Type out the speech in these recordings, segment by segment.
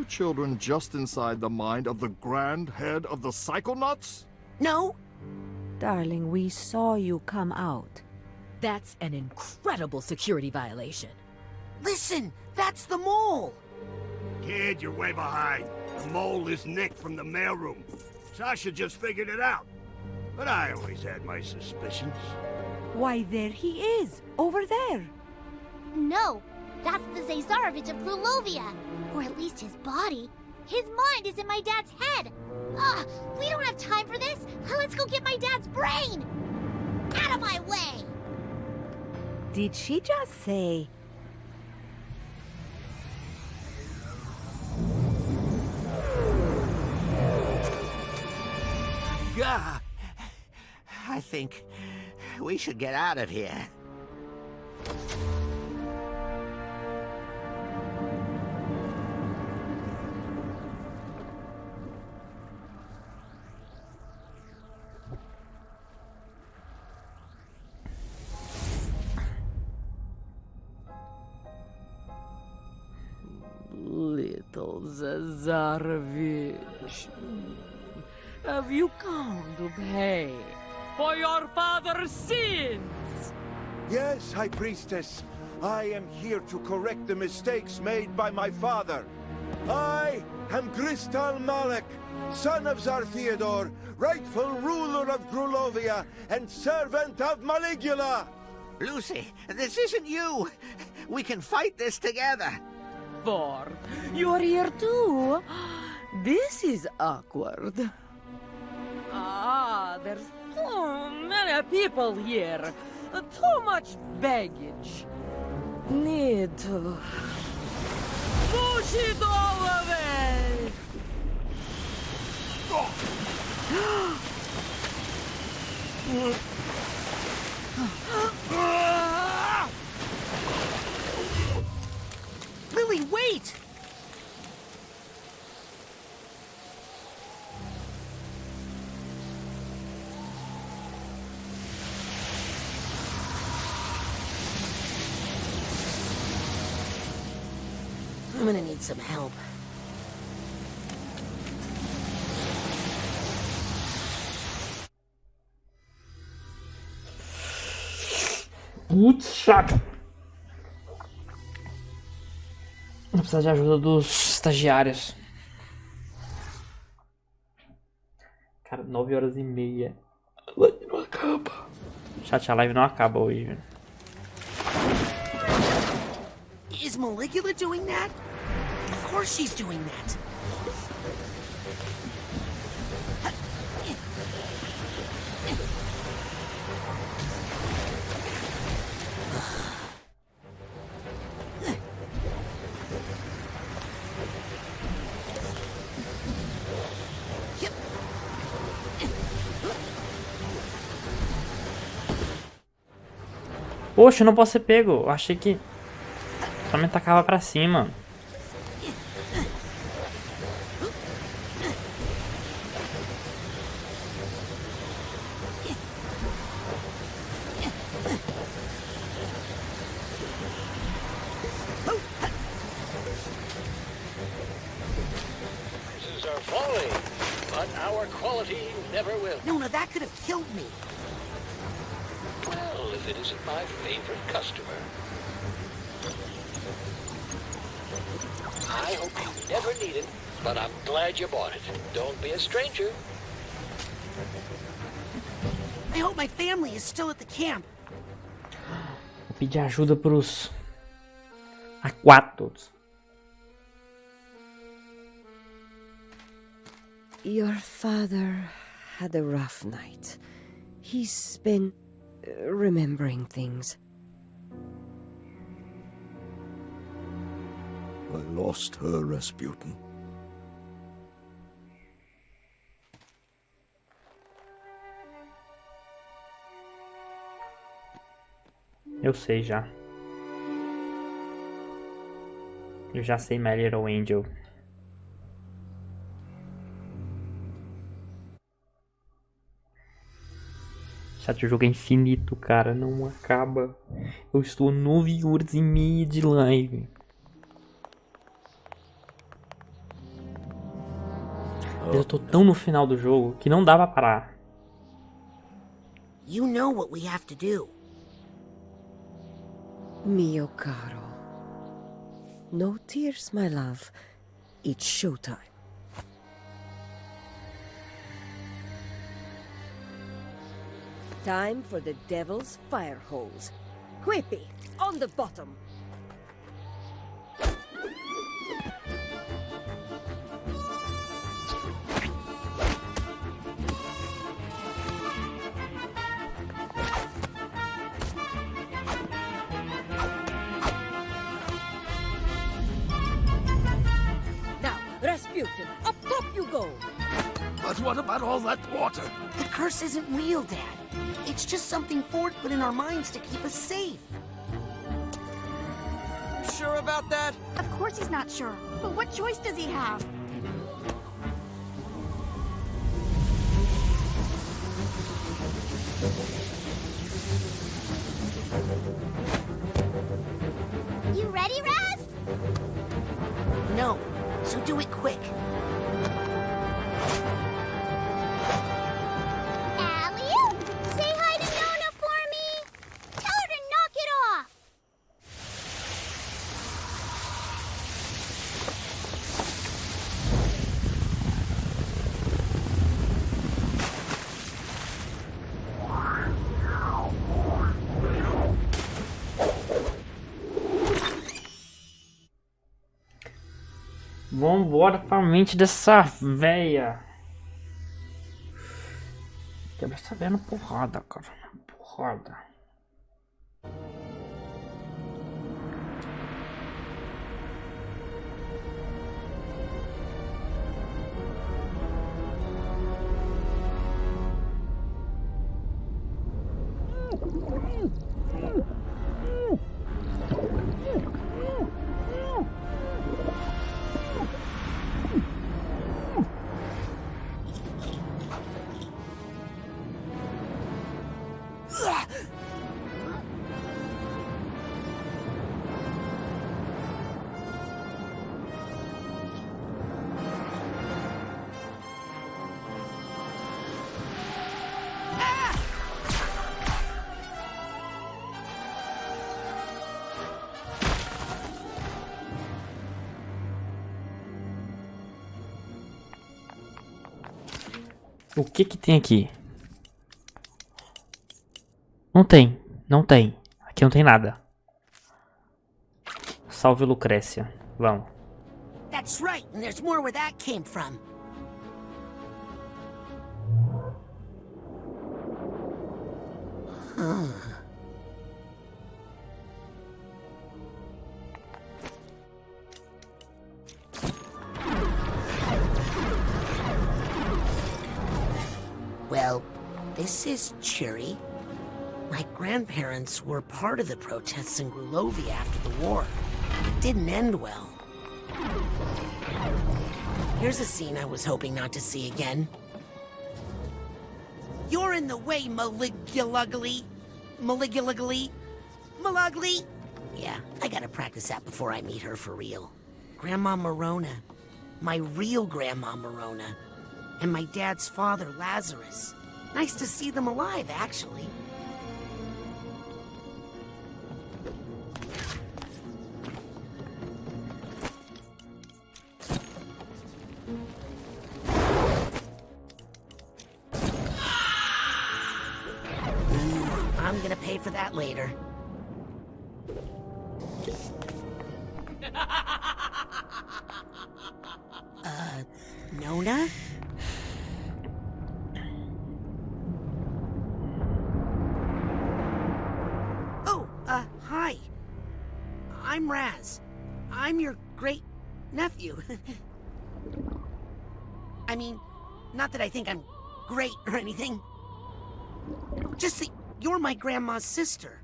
children just inside the mind of the Grand Head of the Psychonauts? No. Darling, we saw you come out. That's an incredible security violation. Listen, that's the mole. Kid, you're way behind. The mole is Nick from the mailroom. Sasha just figured it out. But I always had my suspicions. Why, there he is, over there. No, that's the Zazarovich of Grulovia. Or at least his body. His mind is in my dad's head. Ugh, we don't have time for this. Let's go get my dad's brain. Out of my way. Did she just say... Gah! I think we should get out of here. Little Zazarovich, have you come to pay for your father's sins? Yes, High Priestess. I am here to correct the mistakes made by my father. I am Gristal Malek, son of Tsar Theodore, rightful ruler of Grulovia and servant of Maligula. Lucy, this isn't you. We can fight this together. For you're here too? This is awkward. Ah, there's too many people here. Too much baggage. Need to push it all away. Lily, wait! I'm gonna need some help. Putz, chato. Vou precisar de ajuda dos estagiários. Cara, 9h30. A live não acaba. Chat, a live não acaba hoje, velho. Is Maligula doing that? Of course she's doing that. Poxa, eu não posso ser pego. Eu achei que só me tacava pra cima. Prices are falling, but our quality never will. No, that could have killed me. Well, if it isn't my favorite customer. I hope you never need it, but I'm glad you bought it. Don't be a stranger. I hope my family is still at the camp. Vou pedir ajuda pros aquatos. Your father had a rough night. He's been remembering things. I lost her, Rasputin. Eu sei já. Eu já sei, My Little Angel. Chat, o jogo é infinito, cara. Não acaba. Eu estou 9h30 de live. Eu tô tão no final do jogo que não dá pra parar. You know what we have to do. Mio caro. No tears, my love. It's showtime. Time for the devil's fire hose. Quippy, on the bottom. Now, Rasputin, up top you go. But what about all that water? The curse isn't real, Dad. It's just something Ford put in our minds to keep us safe. Sure about that? Of course he's not sure. But what choice does he have? You ready, Raz? No, so do it quick. Alley-oop! Say hi to Nona for me! Tell her to knock it off! Vambora pra mente dessa véia. Quebra essa véia na porrada, cara. Porrada. O que que tem aqui? Não tem, não tem. Aqui não tem nada. Salve Lucrécia. Vamos. That's right, and there's more where that came from. Well, this is cheery. My grandparents were part of the protests in Grulovia after the war. It didn't end well. Here's a scene I was hoping not to see again. You're in the way, Maligulugly. Maligulugly. Malugly. Yeah, I gotta practice that before I meet her for real. Grandma Morona. My real Grandma Morona. And my dad's father, Lazarus. Nice to see them alive, actually. I'm gonna pay for that later. Nona? Oh, hi. I'm Raz. I'm your great-nephew. I mean, not that I think I'm great or anything. Just that you're my grandma's sister.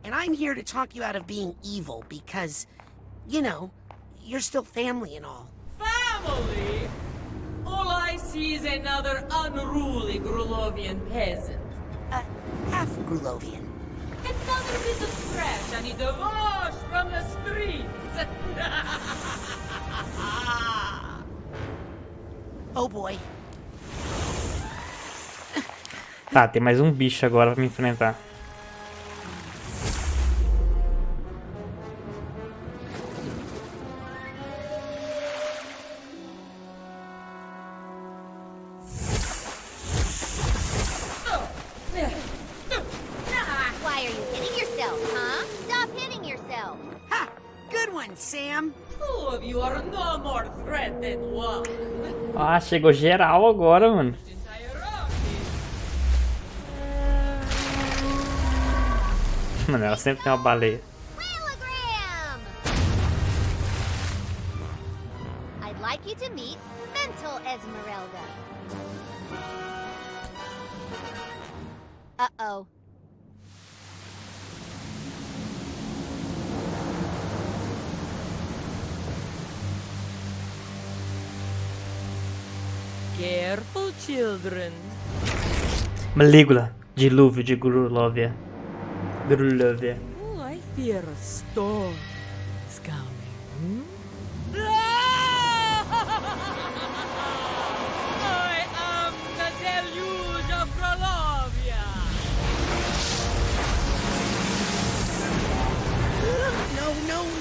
And I'm here to talk you out of being evil because, you know, you're still family and all. Family? All I see is another unruly Grulovian peasant. Half Grulovian. Another bit of trash I need to wash from the streets. Oh boy. Tá, tem mais um bicho agora pra me enfrentar. Why are you hitting yourself, huh? Stop hitting yourself. Ha! Good one, Sam. Two of you are no more threat than one. Ah, chegou geral agora, mano. Entire army. Mano, ela sempre tem uma baleia. Wheelogram! I'd like you to meet Mental Esmeralda. Uh-oh. Careful, children. Malígula, dilúvio de Grulovia. Grulovia. Oh, I fear a storm is coming. I am the deluge of Grolovia.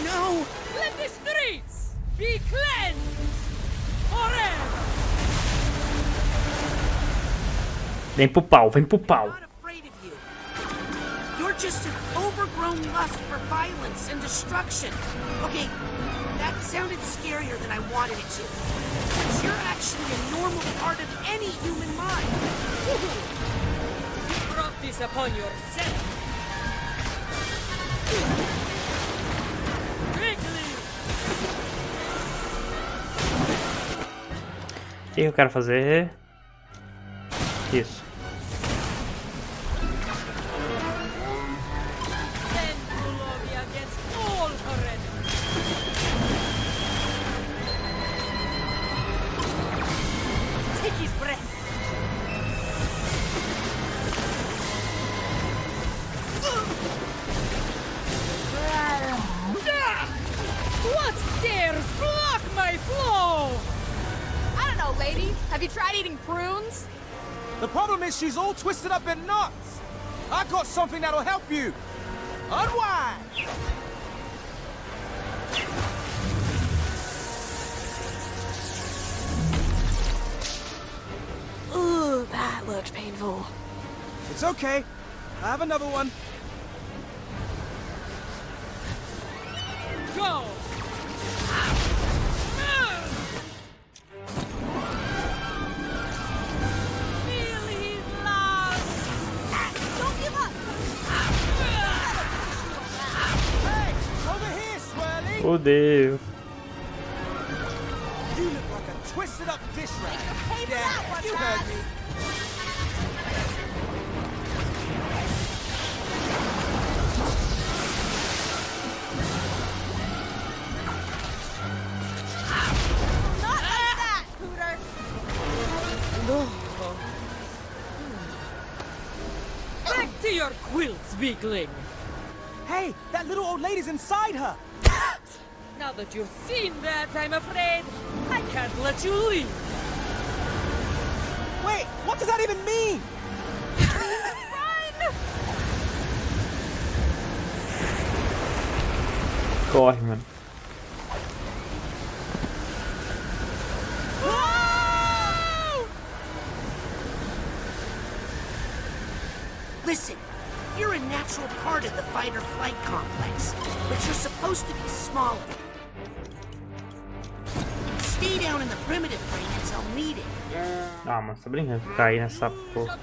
No. Let the streets be cleansed forever. Vem pro pau, vem pro pau. I'm not afraid of you. You're just an overgrown lust for violence and destruction. Okay, that sounded scarier than I wanted it to. But you're actually a normal part of any human mind. You brought this upon yourself. Quickly. O que eu quero fazer? Isso. Send Grolovia against all her enemies. Take his breath. What dares block my flow? I don't know, lady. Have you tried eating prunes? The problem is she's all twisted up in knots. I got something that'll help you. Unwind. Ooh, that looks painful. It's okay. I have another one. Go! Feel his love! Don't give up! Hey, over here, Swirly. Fudeu. You look like a twisted up dish rag. Pay for that one, You heard Raz. me. Not like that, Hooter! Back to your quilts, weakling! Hey, that little old lady's inside her. Now that you've seen that, I'm afraid I can't let you leave. Wait, what does that even mean? Corre, mano. Listen, you're a natural part of the fight-or-flight complex, but you're supposed to be smaller. Stay down in the primitive ring until needed. Ah, mano, tô brincando. Cair nessa porra.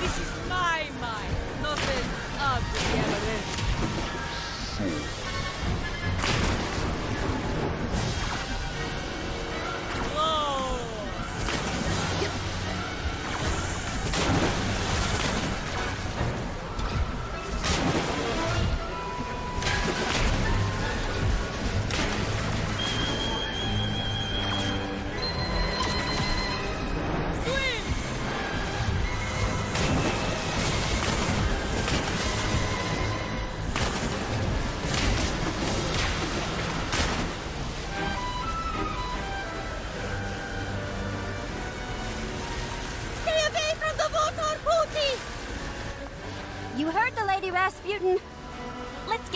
This is my mind, nothing of the evidence. Whoa!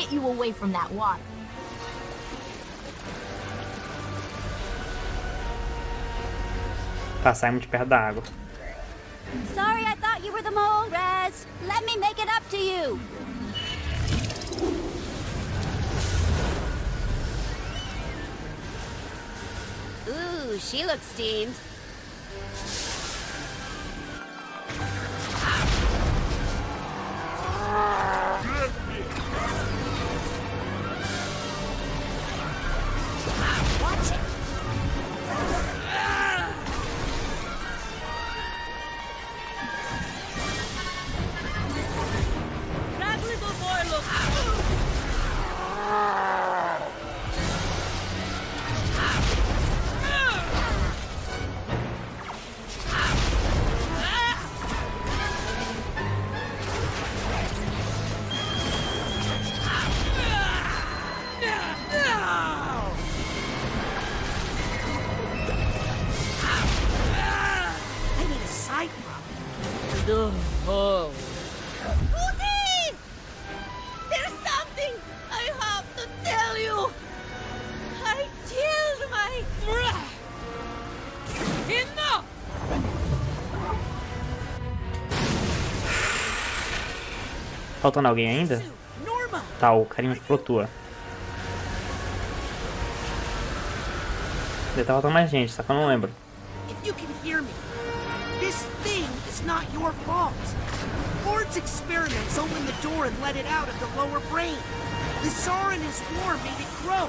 get you away from that water. Passar muito perto da água. Sorry, I thought you were the mole, Raz. Let me make it up to you. Ooh, she looks steamed. Watch it. That little boy looks... I need a side rub. Oh. Putin! There's something I have to tell you. I killed my... Enough! Faltando alguém ainda? Norma! Tá, o carinha que flutua. Deve tá faltando mais gente, só que eu não lembro. If you can hear me, this thing is not your fault. Ford's experiments opened the door and let it out of the lower brain. The Tsar and his war made it grow.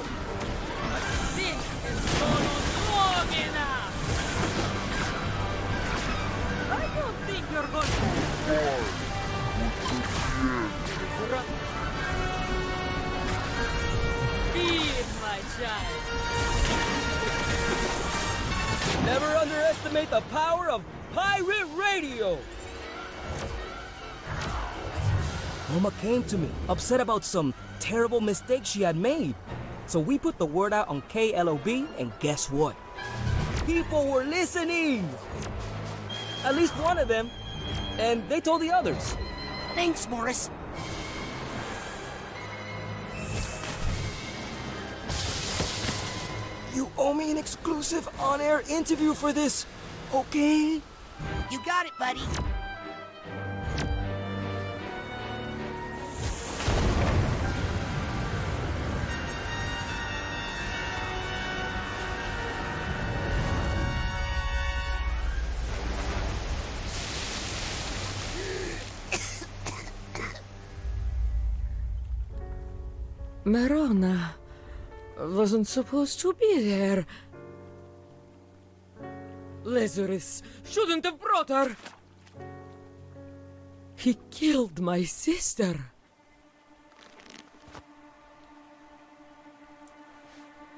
This has gone on long enough. I don't think you're going to... Feed my child. Never underestimate the power of pirate radio! Mama came to me, upset about some terrible mistake she had made. So we put the word out on KLOB, and guess what? People were listening! At least one of them, and they told the others. Thanks, Morris. You owe me an exclusive on-air interview for this, okay? You got it, buddy. Marona wasn't supposed to be there. Lazarus shouldn't have brought her. He killed my sister.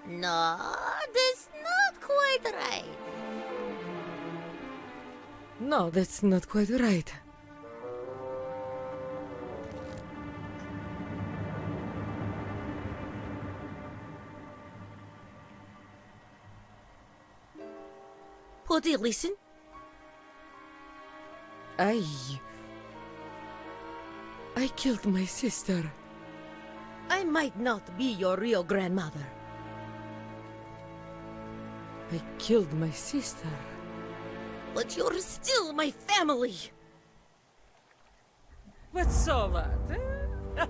No, that's not quite right. No, that's not quite right. Putty, listen. I killed my sister. I might not be your real grandmother. I killed my sister. But you're still my family. But so what? Eh?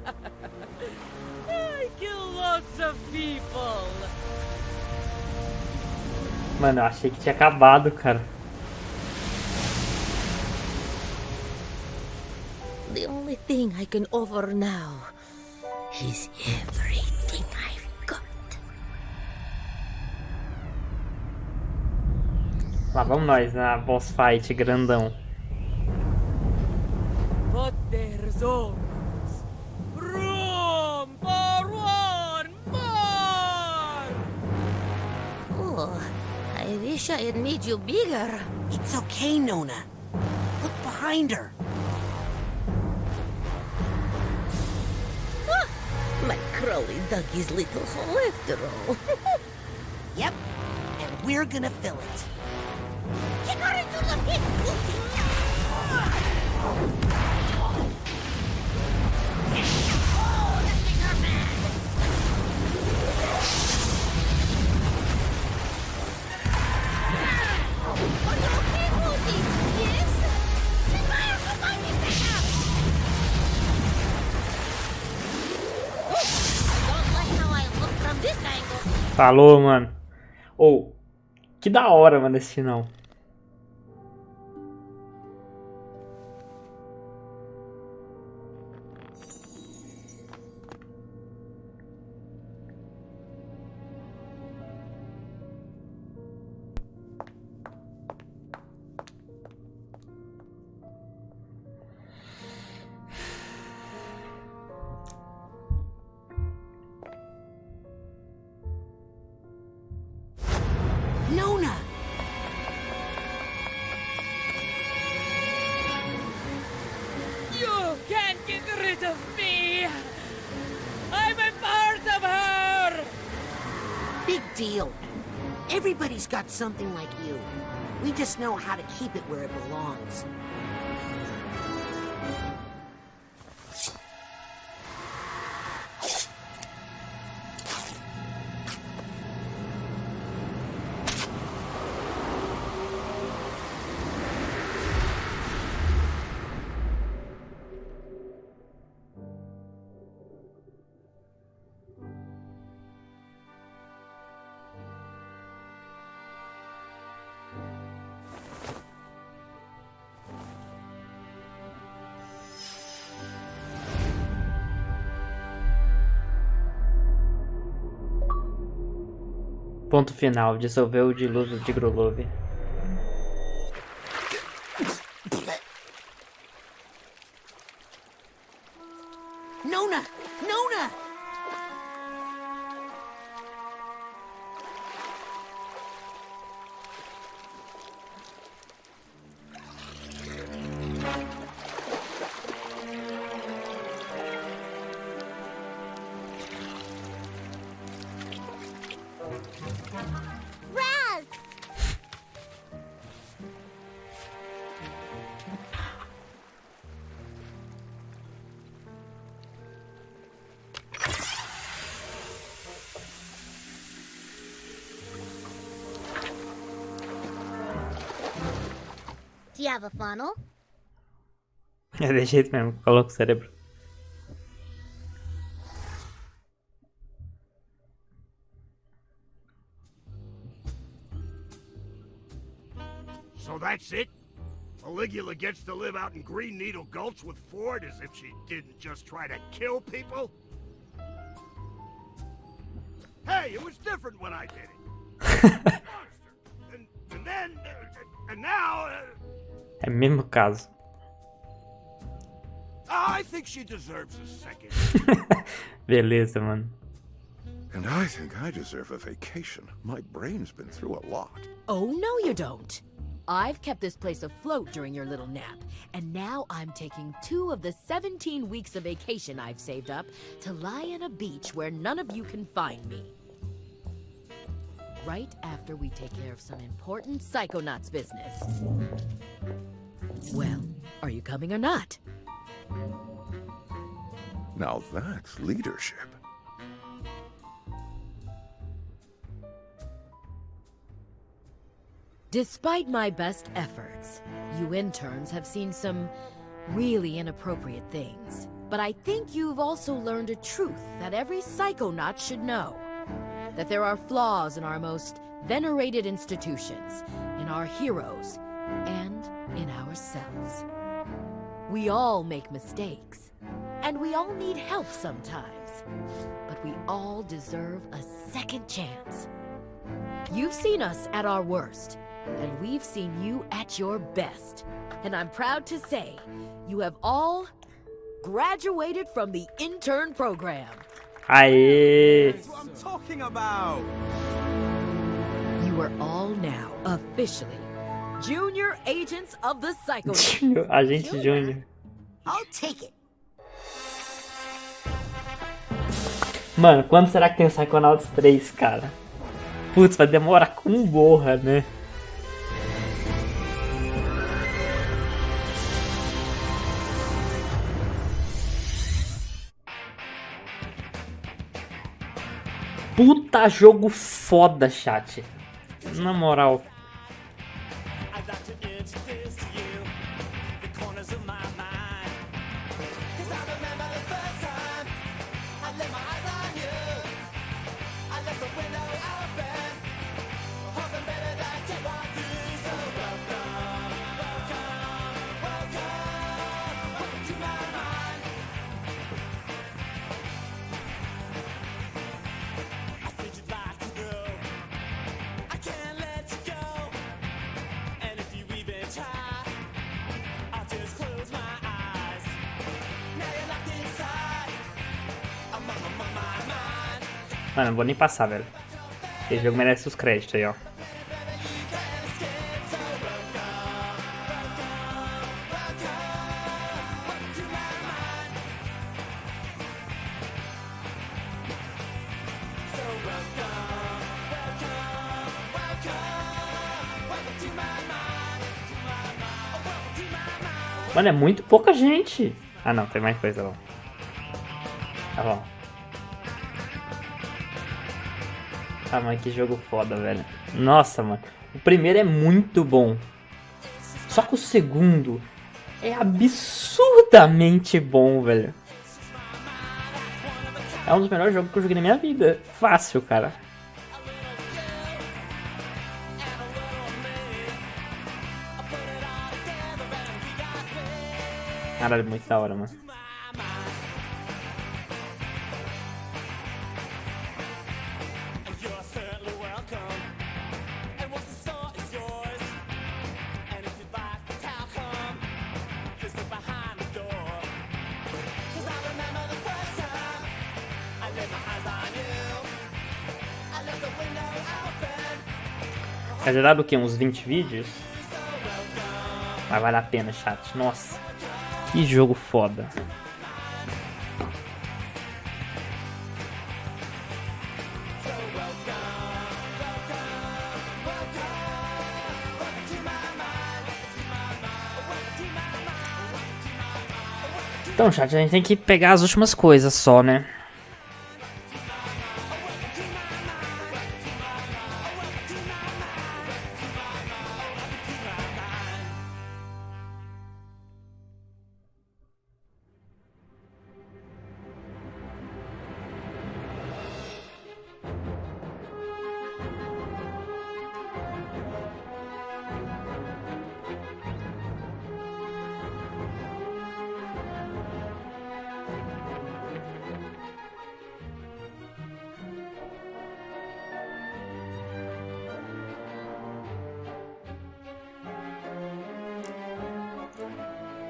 I kill lots of people. Mano, eu achei que tinha acabado, cara. The only thing I can offer now is everything I've got. Lá vamos nós na boss fight grandão. But there's always room for one more! Oh, I wish I had made you bigger. It's okay, Nona. Look behind her. Ah, my Crowley dug his little hole after all. Yep, and we're gonna fill it. Get her into the pit! Oh, that thing's our man! Falou, mano. Ou, que da hora, mano, esse final. Nona! You can't get rid of me! I'm a part of her! Big deal. Everybody's got something like you. We just know how to keep it where it belongs. Ponto final. Dissolveu o dilúvio de Grolove. Nona! Nona! Raz! Do you have a funnel? É de jeito mesmo. Coloca o cérebro. So that's it? Caligula gets to live out in Green Needle Gulch with Ford as if she didn't just try to kill people? Hey, it was different when I did it. and then, and now... É o mesmo caso. I think she deserves a second. Beleza, mano. And I think I deserve a vacation. My brain's been through a lot. Oh, no you don't. I've kept this place afloat during your little nap, and now I'm taking 2 of the 17 weeks of vacation I've saved up to lie in a beach where none of you can find me. Right after we take care of some important Psychonauts business. Well, are you coming or not? Now that's leadership. Despite my best efforts, you interns have seen some really inappropriate things. But I think you've also learned a truth that every Psychonaut should know. That there are flaws in our most venerated institutions, in our heroes, and in ourselves. We all make mistakes, and we all need help sometimes. But we all deserve a second chance. You've seen us at our worst, and we've seen you at your best. And I'm proud to say, you have all graduated from the intern program. Aê! That's what I'm talking about. You are all now officially junior agents of the Psychonauts. Agente Júnior. I'll take it. Mano, quando será que tem o Psychonauts 3, cara? Putz, vai demorar com borra, né? Puta jogo foda, chat. Na moral. I left my eyes on you. I left the window out. Mano, não vou nem passar, velho. Esse jogo merece os créditos aí, ó. Mano, é muito pouca gente. Ah, não, tem mais coisa lá. Tá bom. Ah, mano, que jogo foda, velho. Nossa, mano. O primeiro é muito bom. Só que o segundo é absurdamente bom, velho. É um dos melhores jogos que eu joguei na minha vida. Fácil, cara. Caralho, muito da hora, mano. Quer gerar o quê? Uns 20 vídeos? Mas vale a pena, chat. Nossa. Que jogo foda. Então, chat, a gente tem que pegar as últimas coisas só, né?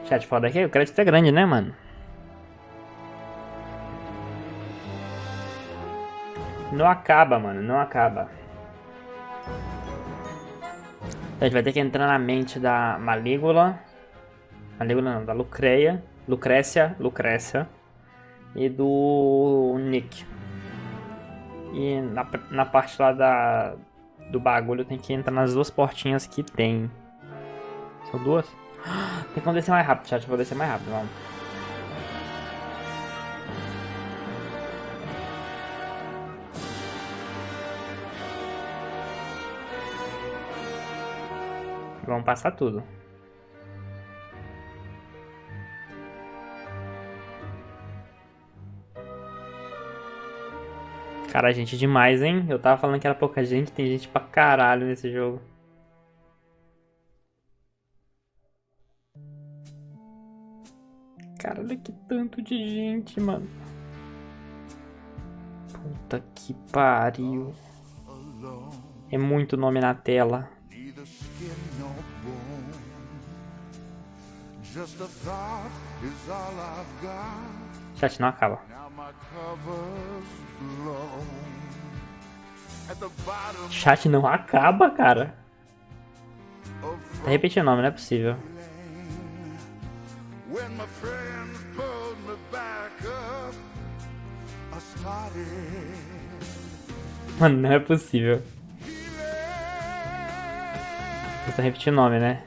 Chat, foda aqui, o crédito é grande, né, mano? Não acaba, mano, não acaba. A gente vai ter que entrar na mente da Malígula. Malígula não, da Lucrécia. E do Nick. E na parte lá do bagulho tem que entrar nas duas portinhas que tem. São duas? Tem como descer mais rápido, chat. Eu vou descer mais rápido, vamos. Vamos passar tudo. Cara, gente demais, hein? Eu tava falando que era pouca gente, tem gente pra caralho nesse jogo. Cara, olha que tanto de gente, mano. Puta que pariu. É muito nome na tela. Chat, não acaba. Chat, não acaba, cara. Tá repetindo o nome, não é possível. Mano, não é possível. Você tá repetindo o nome, né?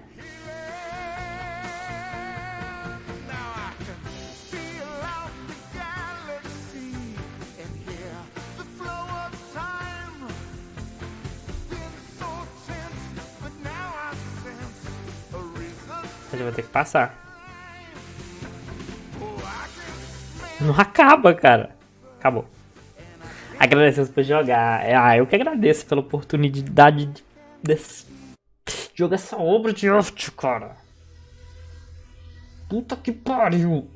Eu vou ter que passar. Não acaba, cara. Acabou. Agradecemos por jogar. Eu que agradeço pela oportunidade de jogar essa obra de arte, cara. Puta que pariu.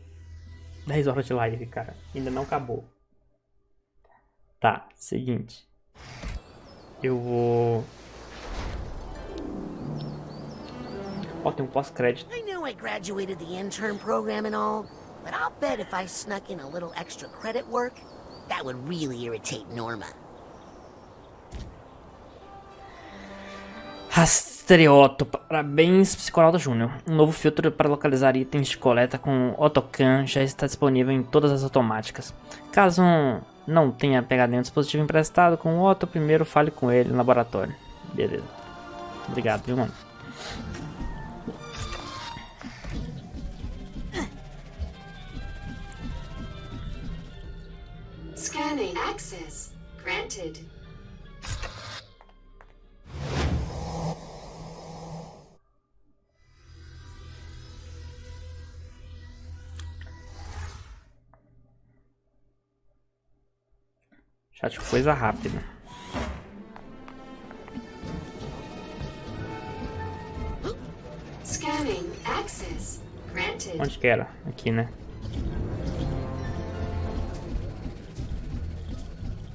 10 horas de live, cara. Ainda não acabou. Tá, seguinte. Eu vou... Ó, tem um pós-crédito. I know I graduated the intern program and all, but I'll bet if I snuck in a little extra credit work, That would really irritate Norma. Rastreoto. Parabéns, Psychonauts Júnior. Um novo filtro para localizar itens de coleta com Otocan já está disponível em todas as automáticas. Caso não tenha pegado nenhum dispositivo emprestado com o Otto, primeiro fale com ele no laboratório. Beleza. Obrigado, viu, mano? Scanning access granted. Chat, coisa rápida. Scanning access granted. Onde que era? Aqui, né?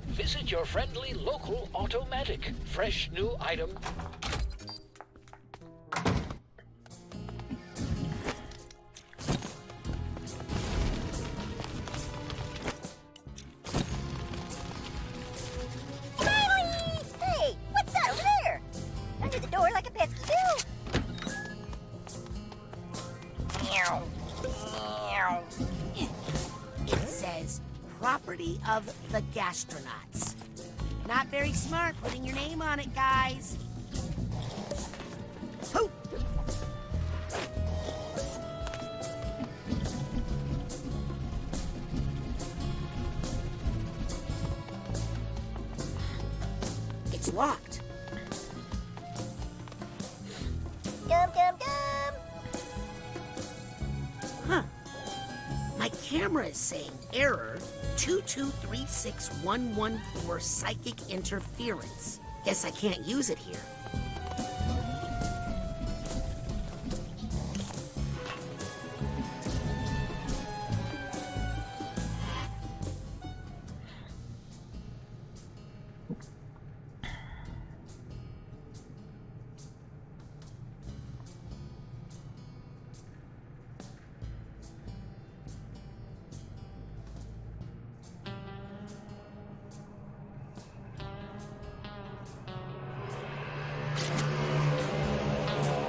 Visit your friendly local automatic. Fresh new item. Hey, what's that over there? Under the door like a pesky bill. It says, property of the gastronauts. Not very smart putting your name on it, guys. Hoo! It's locked. Dum dum dum. Huh. My camera is saying error 2236114 psychic interference. Guess I can't use it here.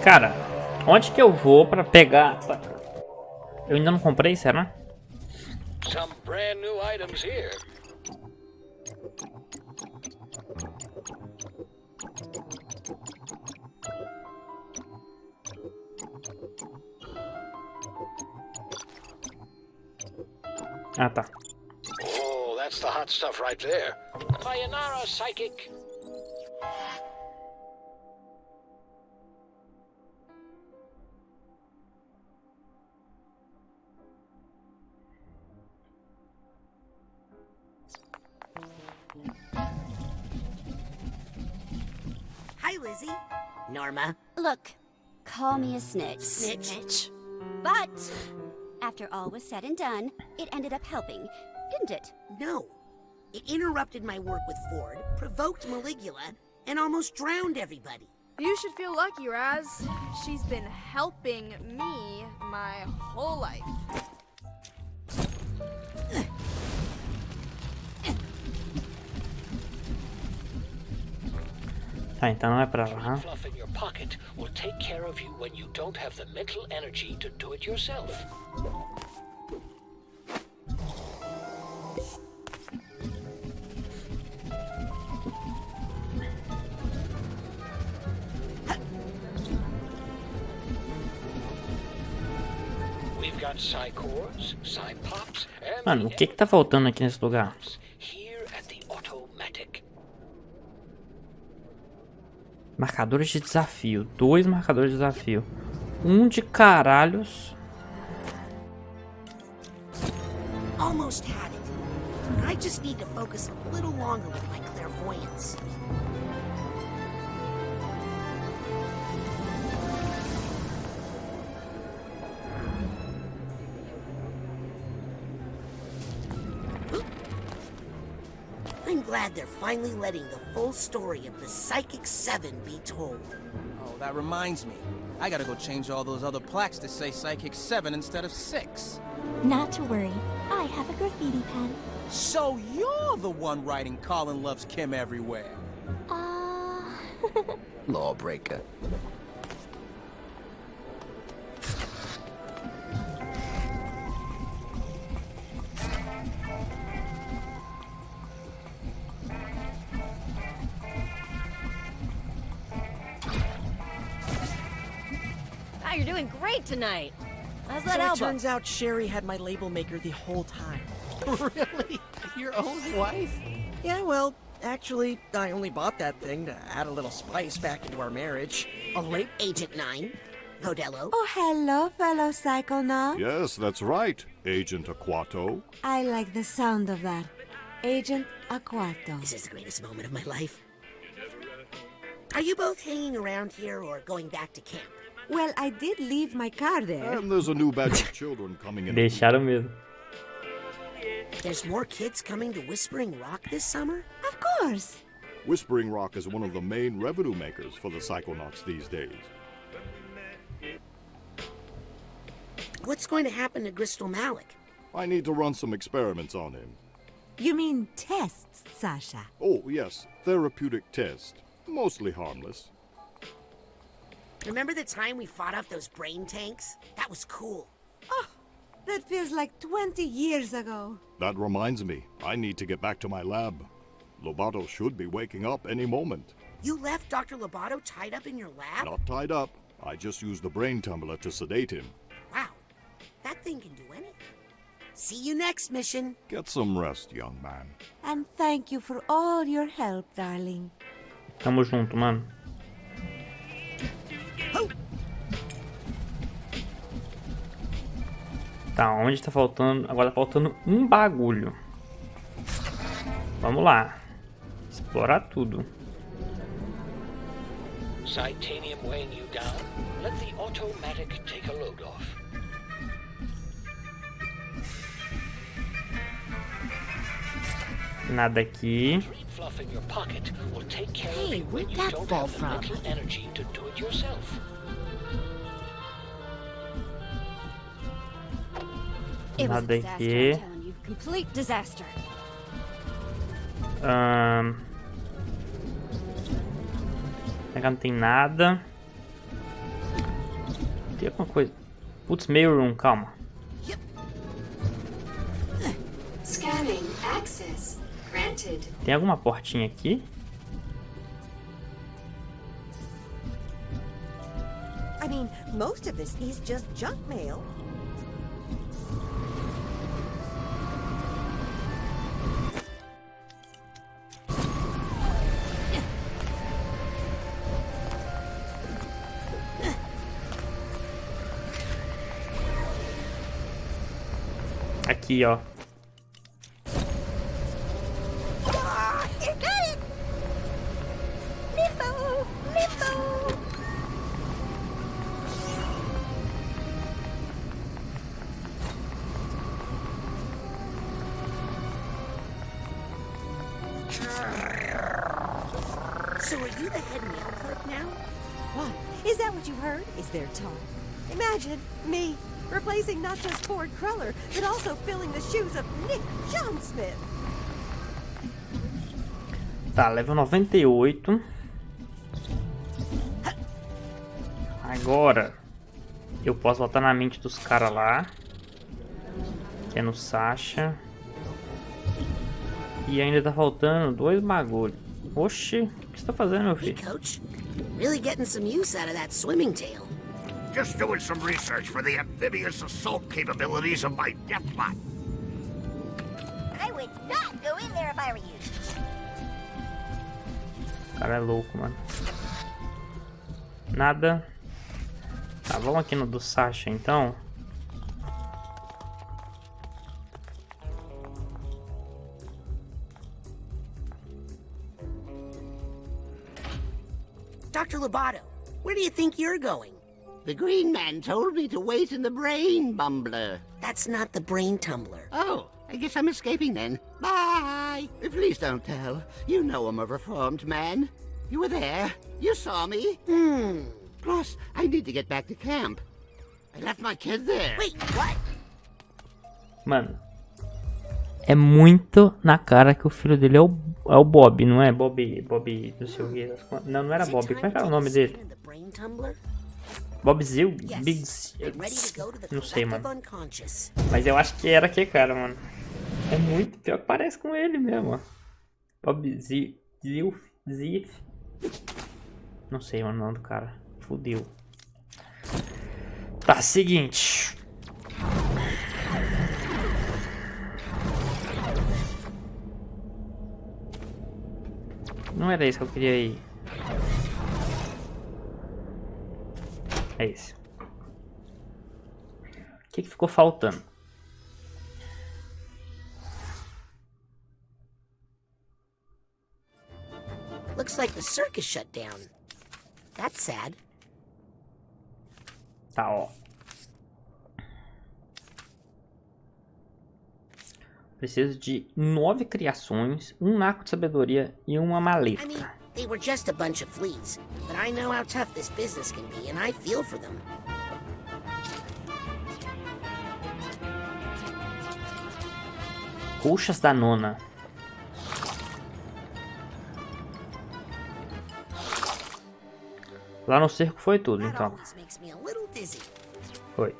Cara, onde que eu vou pra pegar? Eu ainda não comprei, será? Some brand new items here. Ah, tá. Oh, that's the hot stuff right there. Sayonara, psychic. Hi, Lizzie. Norma. Look, call me a snitch. Snitch. But after all was said and done, it ended up helping, didn't it? No. It interrupted my work with Ford, provoked Maligula, and almost drowned everybody. You should feel lucky, Raz. She's been helping me my whole life. Tá, então não é pra lá. Fluff in your pocket will take care of you when you don't have the mental energy to do it yourself. We've got Psycores, Psypops, and Mano, o que tá faltando aqui nesse lugar? here at the automatic. Marcadores de desafio. 2 marcadores de desafio. Um de caralhos. Almost had it. I just need to focus a little longer with my clairvoyance. I'm glad they're finally letting the full story of the Psychic 7 be told. Oh, that reminds me. I gotta go change all those other plaques to say Psychic 7 instead of 6. Not to worry. I have a graffiti pen. So you're the one writing Colin loves Kim everywhere. Lawbreaker. Wow, you're doing great tonight. How's that So it elbow? turns out Sherry had my label maker the whole time. Really? Your own wife? Yeah, well, actually, I only bought that thing to add a little spice back into our marriage. Agent 9. Godello. Oh, hello, fellow Psychonauts. Yes, that's right, Agent Aquato. I like the sound of that. Agent Aquato. This is the greatest moment of my life. Are you both hanging around here or going back to camp? Well, I did leave my car there. And there's a new batch of children coming in. Deixaram mesmo. There's more kids coming to Whispering Rock this summer? Of course. Whispering Rock is one of the main revenue makers for the Psychonauts these days. What's going to happen to Crystal Malik? I need to run some experiments on him. You mean tests, Sasha? Oh, yes, therapeutic test. Mostly harmless. Remember the time we fought off those brain tanks? That was cool. Oh, that feels like 20 years ago. That reminds me, I need to get back to my lab. Lobato should be waking up any moment. You left Dr. Lobato tied up in your lab? Not tied up. I just used the brain tumbler to sedate him. Wow, that thing can do anything. See you next mission. Get some rest, young man. And thank you for all your help, darling. Tamo junto, mano. Tá, onde tá faltando? Agora tá faltando um bagulho. Vamos lá. Explorar tudo. Titanium weighing you down. Let the automatic take a load off. Nada aqui. Fluff in your pocket will take care of Hey, you when where'd you that don't fall have the from? mental energy to do it yourself. It was a Nada disaster, aqui. I'm telling you. Complete disaster. Aqui não tem nada. Tem alguma coisa. Putz, mail room, calma. Scanning access granted. Tem alguma portinha aqui? I mean, most of this is just junk mail. Aqui, ó. You got it! Limbo! Limbo! So are you the head mail clerk now? What? Is that what you heard? Is there talk? Imagine me replacing not just Ford Cruller, but also filling the shoes of Nick John Smith. Tá, level 98. Agora eu posso botar na mente dos caras lá. Que é no Sasha. E ainda tá faltando dois bagulhos. Oxi, o que você tá fazendo, meu Hey, filho? Coach. Really getting some use out of that swimming tail. Just doing some research for the amphibious assault capabilities of my deathbot. I would not go in there if I were you. O cara é louco, mano. Nada. Tá, vamos aqui no do Sasha, então. Dr. Lobato, where do you think you're going? The green man told me to wait in the brain bumbler. That's not the brain tumbler. Oh, I guess I'm escaping then. Bye! Please don't tell. You know I'm a reformed man. You were there. You saw me. Plus, I need to get back to camp. I left my kid there. Wait, what? Mano. É muito na cara que o filho dele é o Bob, não é? Bob, não sei o que. Não, não era Bob. Como é que era o nome dele? Bob Zil? Big... Não sei, mano. Mas eu acho que era aquele cara, mano. É muito pior que parece com ele mesmo, ó. Bob Zil... Não sei, mano, o nome do cara. Fudeu. Tá, seguinte. Não era isso que eu queria ir. É esse. O que ficou faltando? Looks like the circus shut down. That's sad. Tá, ó. Preciso de 9 criações, um naco de sabedoria e uma maleta. I mean, they were just a bunch of fleas, but I know how tough this business can be, and I feel for them. Coxas da nona. Lá no cerco foi tudo, então. Foi.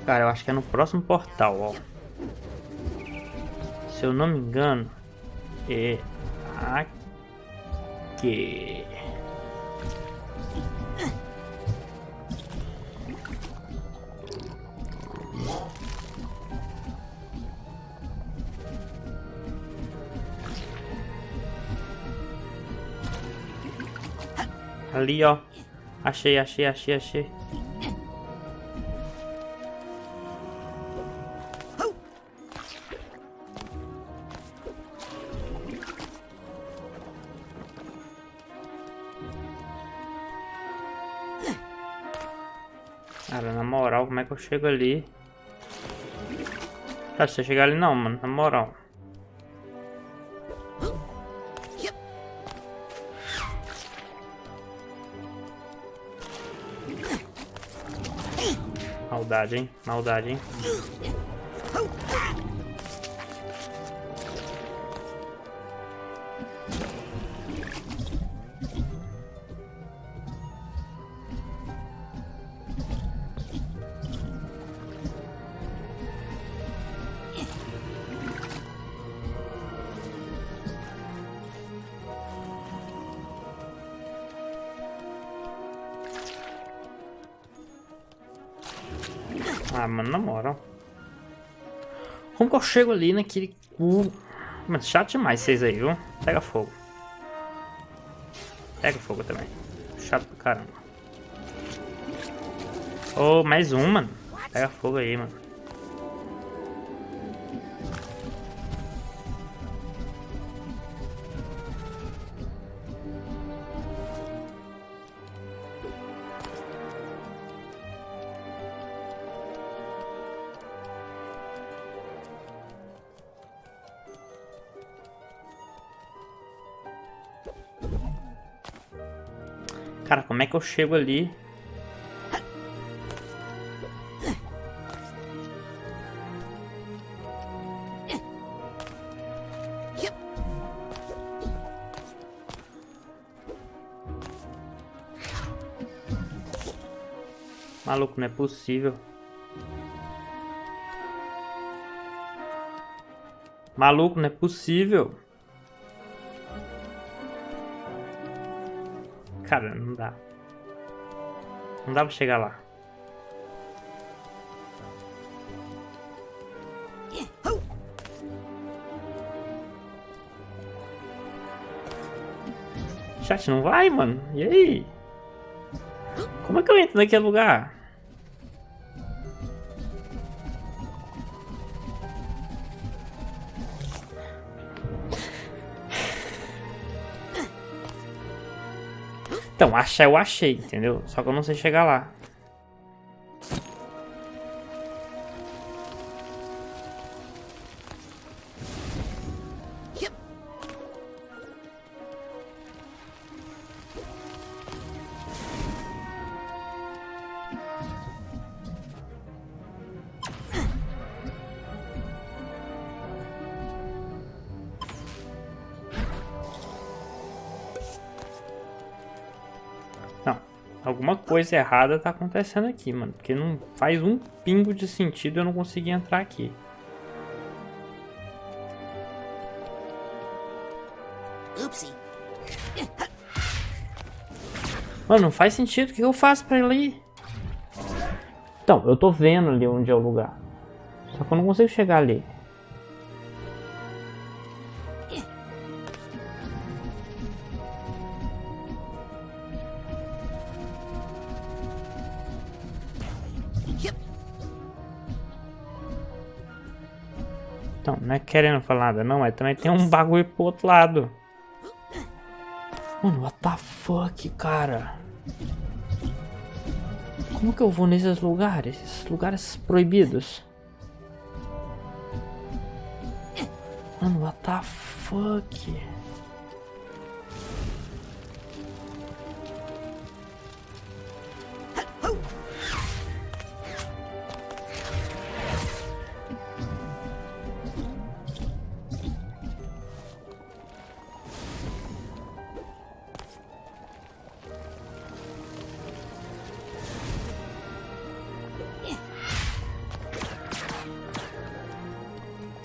Cara, eu acho que é no próximo portal, ó. Se eu não me engano, é aqui. Ali, ó. Achei. Cara, na moral, como é que eu chego ali? Ah, se eu chegar ali não, mano, na moral. Maldade, hein? Maldade, hein? Ah, mano, na moral. Como que eu chego ali naquele cu? Mano, chato demais vocês aí, viu? Pega fogo. Pega fogo também. Chato pra caramba. Oh, mais um, mano. Pega fogo aí, mano. Cara, como é que eu chego ali? Maluco, não é possível. Maluco, não é possível. Cara, não dá. Não dá pra chegar lá. Chat, não vai, mano? E aí? Como é que eu entro naquele lugar? Então, achar eu achei, entendeu? Só que eu não sei chegar lá. Alguma coisa errada tá acontecendo aqui, mano. Porque não faz um pingo de sentido eu não conseguir entrar aqui. Oopsie. Mano, não faz sentido. O que eu faço pra ir ali? Então, eu tô vendo ali onde é o lugar. Só que eu não consigo chegar ali. Então, não é querendo falar nada não, mas também tem um bagulho pro outro lado. Mano, what the fuck, cara? Como que eu vou nesses lugares? Esses lugares proibidos? Mano, what the fuck?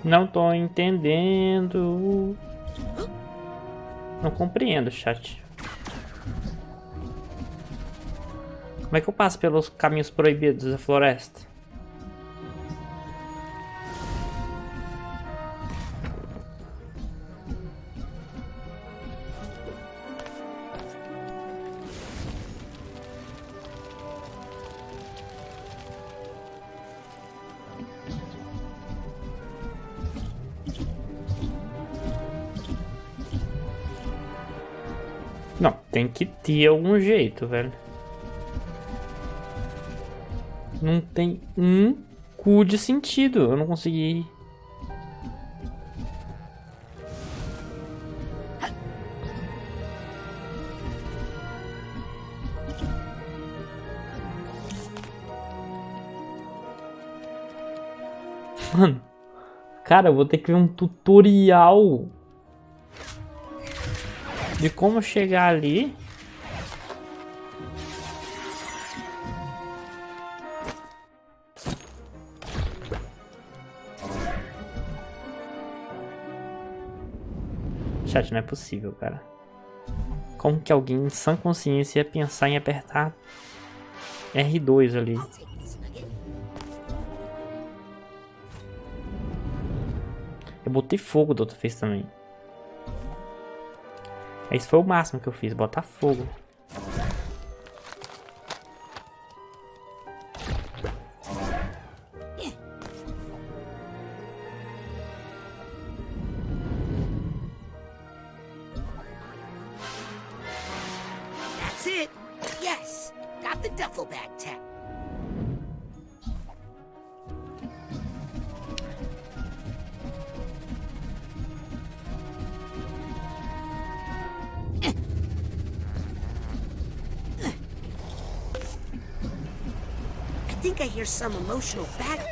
Não tô entendendo. Não compreendo, chat. Como é que eu passo pelos caminhos proibidos da floresta? Não, tem que ter algum jeito, velho. Não tem um cu de sentido. Eu não consegui. Mano, cara, eu vou ter que ver um tutorial de como chegar ali. Chat, não é possível, cara. Como que alguém em sã consciência ia pensar em apertar R2 ali? Eu botei fogo da outra vez também. Esse foi o máximo que eu fiz, botar fogo. That's it. Yes, got the duffel bag tap. I think I hear some emotional baggage.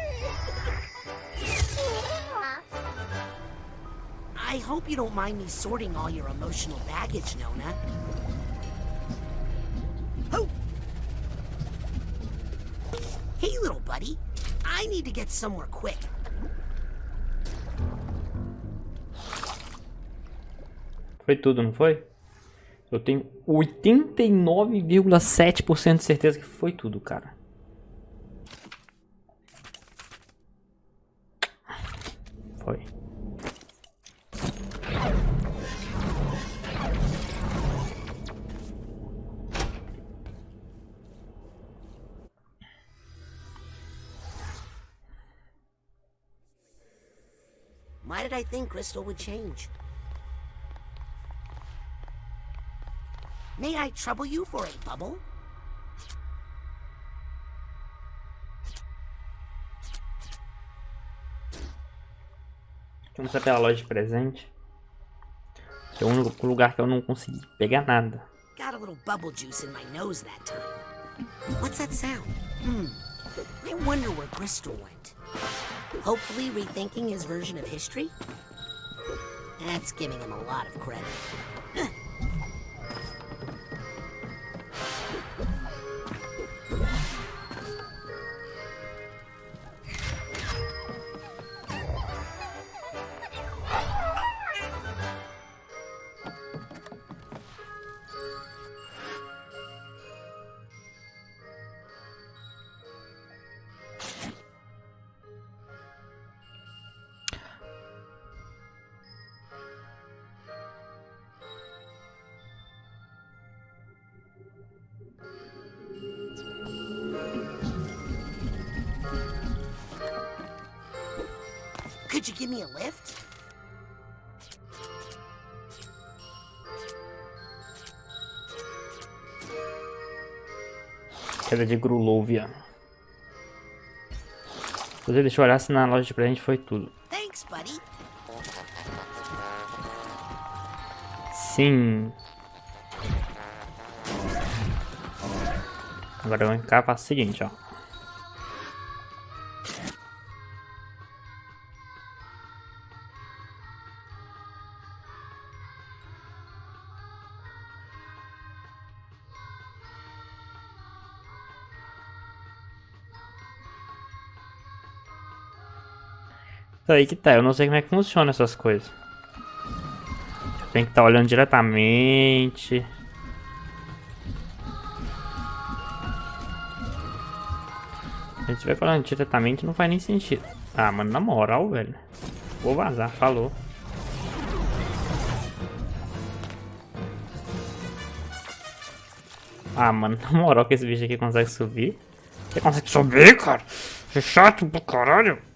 I hope you don't mind me sorting all your emotional baggage, Nona. Oh! Hey, little buddy. I need to get somewhere quick. Foi tudo, não foi? Eu tenho 89,7% de certeza que foi tudo, cara. Foi. Why did I think Crystal would change? May I trouble you for a bubble? Vamos pela loja de presente. Que é o único lugar que eu não consegui pegar nada. Got a little bubble juice in my nose that time. What's that sound? I wonder where Crystal went. Hopefully rethinking his version of history? That's giving him a lot of credit. Could you give me a lift? Queda de Grulovia. Inclusive, deixa eu olhar se na loja de presente foi tudo. Thanks, buddy. Sim. Agora eu vou cá e faço o seguinte, ó. Aí que tá, eu não sei como é que funciona essas coisas. Tem que estar olhando diretamente. Se a gente estiver olhando diretamente não faz nem sentido. Ah, mano, na moral, velho. Vou vazar, falou. Ah, mano, na moral que esse bicho aqui consegue subir. Você consegue subir, cara? Você é chato pra caralho.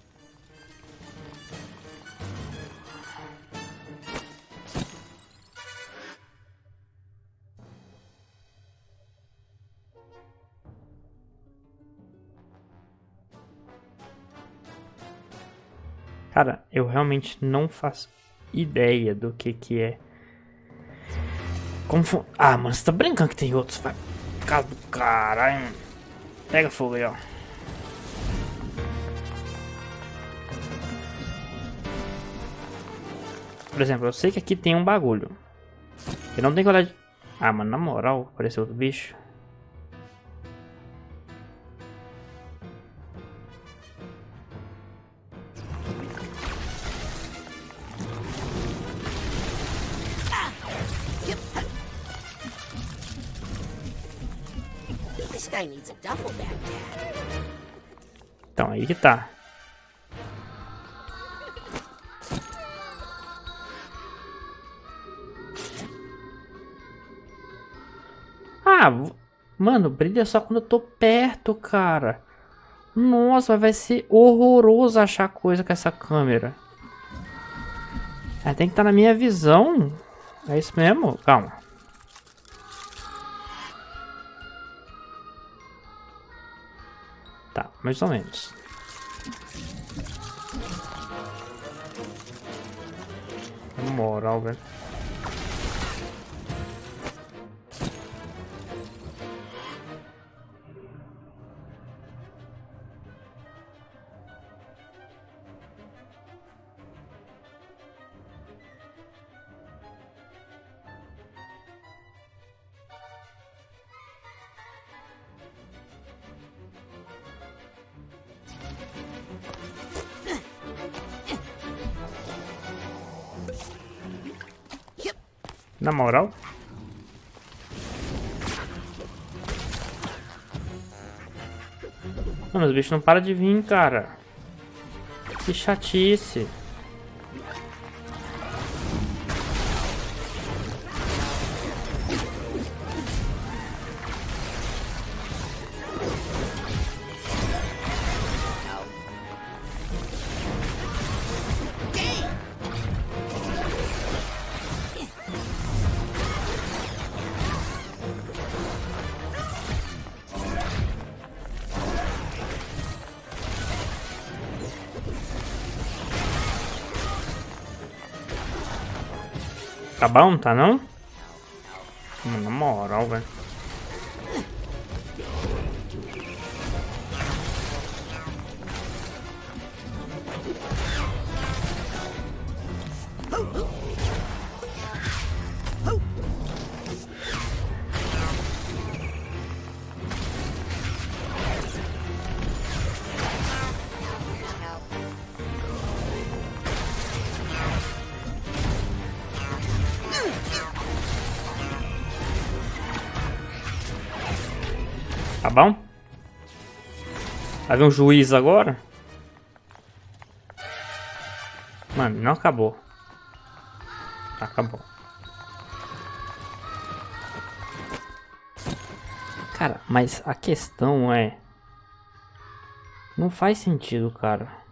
Cara, eu realmente não faço ideia do que é. Como for... Ah, mano, você tá brincando que tem outros? Vai. Casa do caralho. Pega fogo aí, ó. Por exemplo, eu sei que aqui tem um bagulho. Eu não tenho que olhar de... Ah, mano, na moral, apareceu outro bicho. Então, aí que tá. Ah, mano, brilha só quando eu tô perto, cara. Nossa, vai ser horroroso achar coisa com essa câmera. Tem que estar na minha visão. É isso mesmo? Calma. Tá, mais ou menos. Na moral, velho. Na moral? Mano, os bichos não param de vir, cara. Que chatice. Tá bom, tá não? Na moral, velho. Tá bom? Vai ver um juiz agora? Mano, não acabou. Acabou. Cara, mas a questão é... Não faz sentido, cara.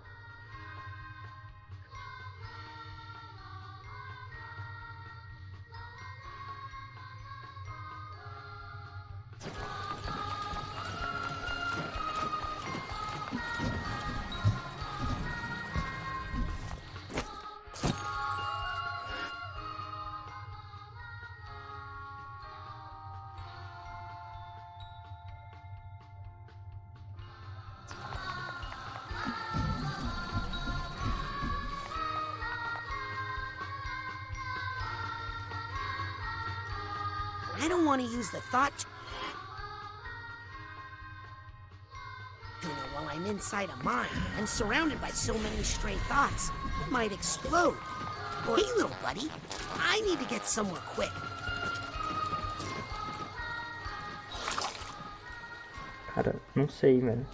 I don't want to use the thought tuner while I'm inside a mind. I'm surrounded by so many stray thoughts. It might explode. Or, hey, little buddy, I need to get somewhere quick. Cara, não sei, velho.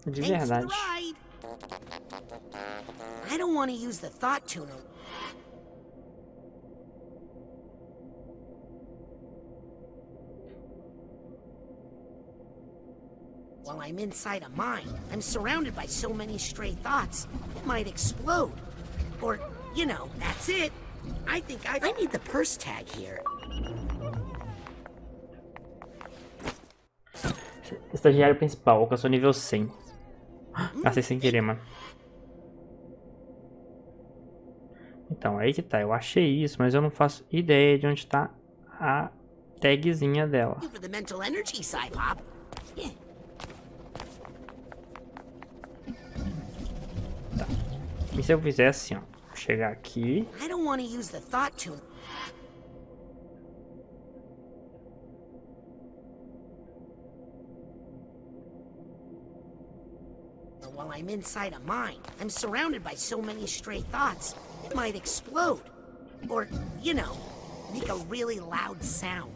De verdade. I don't want to use the thought tuner. While I'm inside a mind, I'm surrounded by so many stray thoughts. It might explode. Or, you know, that's it. I think I need the purse tag here. Estagiário principal, alcançou nível 100. Gastei sem querer, mano. Então, aí que tá. Eu achei isso, mas eu não faço ideia de onde tá a tagzinha dela. For the mental energy, Psypop. Yeah. Tá. E se eu fizer assim, ó. Chegar aqui. I don't want to use the thought tuner. While I'm inside a mind, I'm surrounded by so many stray thoughts. It might explode. Or, you know, make a really loud sound.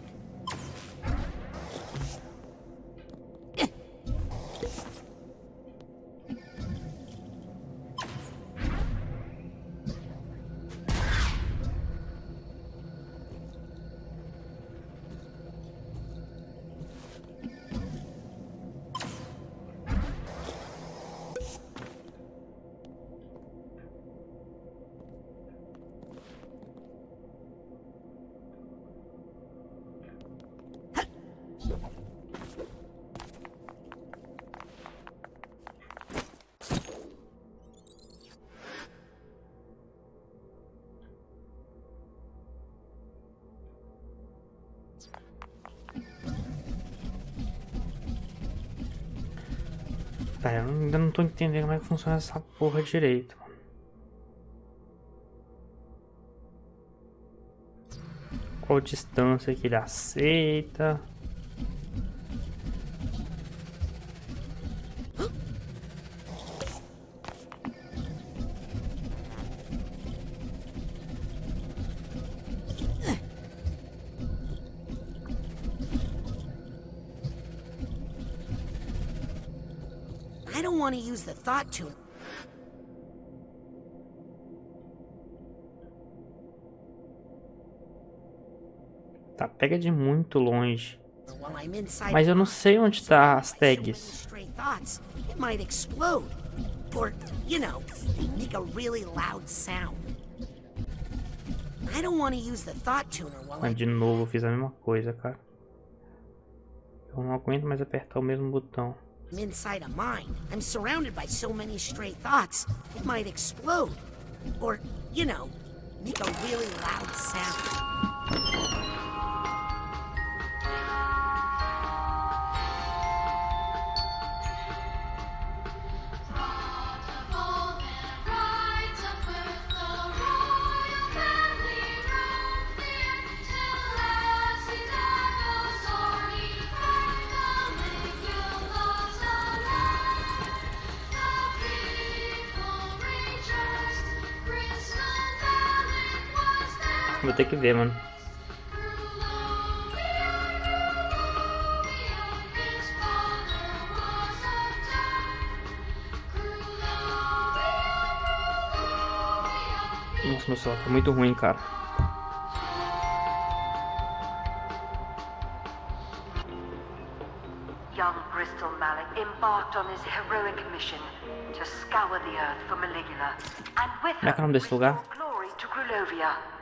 Tá, eu ainda não tô entendendo como é que funciona essa porra direito. Qual distância que ele aceita? I don't want to use the thought tuner. Tá, pega de muito longe. Mas eu não sei onde tá as tags. It might explode. Or, you know, make a really loud sound. I don't want to use the thought tuner while Mas de novo eu fiz a mesma coisa, cara. Eu não aguento mais apertar o mesmo botão. I'm inside a mind. I'm surrounded by so many stray thoughts. It might explode. Or, you know, make a really loud sound. Vou ter que ver, mano. Nossa, meu celular tá muito ruim, cara. Young Bristol Malik embarked on his heroic mission to scour the earth for Maligula, and with Como é que é o nome desse lugar? glory to Grulovia.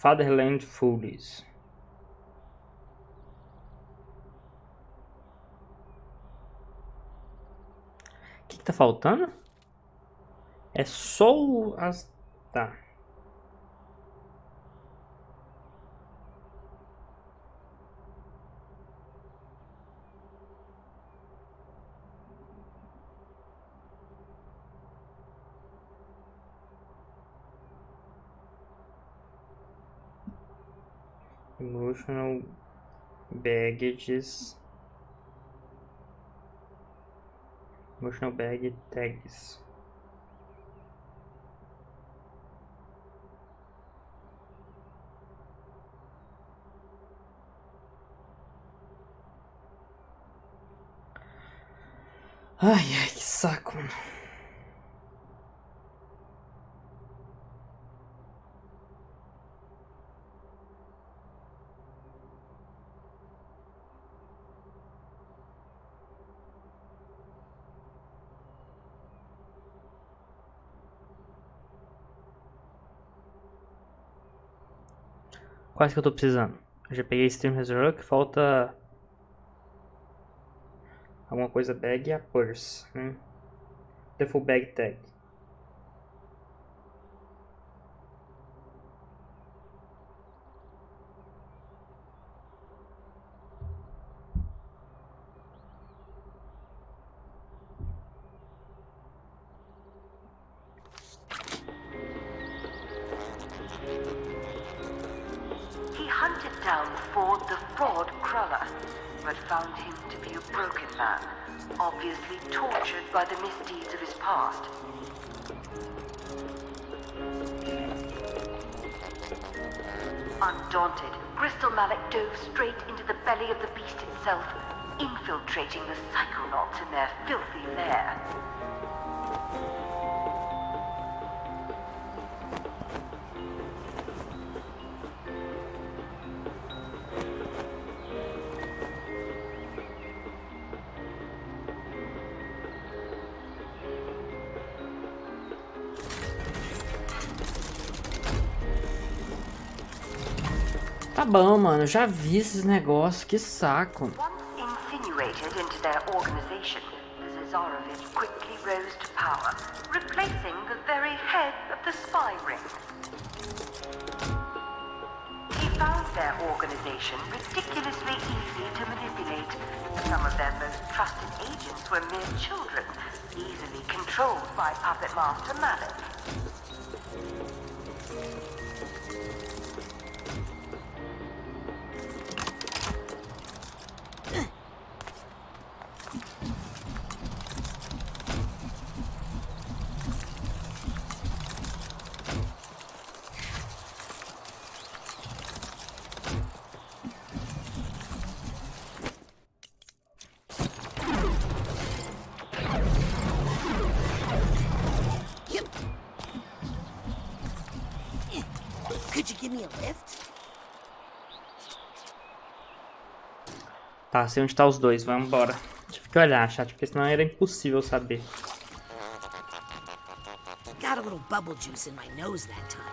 Fatherland Fools. O que tá faltando? É só as... Tá. Emotional baggages. Emotional bag tags. Ai, ai, que saco, mano. Quais que eu tô precisando? Eu já peguei Stream Reserve, falta alguma coisa bag e a purse, né? The full bag tag. Hunted down Ford the Fraud Cruller, but found him to be a broken man, obviously tortured by the misdeeds of his past. Undaunted, Bristol Malik dove straight into the belly of the beast itself, infiltrating the Psychonauts in their filthy lair. Tá bom, mano. Eu já vi esses negócios. Que saco. Insinuated into their organization, the Zazarovich quickly rose to power, replacing the very head of the spy ring. He found their organization ridiculously easy to manipulate. Some of their most trusted agents were mere children, easily controlled by Puppet Master Malik. Could you give me a lift? Tá, sei onde tá os dois. Vamos embora. Tive que olhar, chat, porque senão era impossível saber. Got a little bubble juice in my nose that time.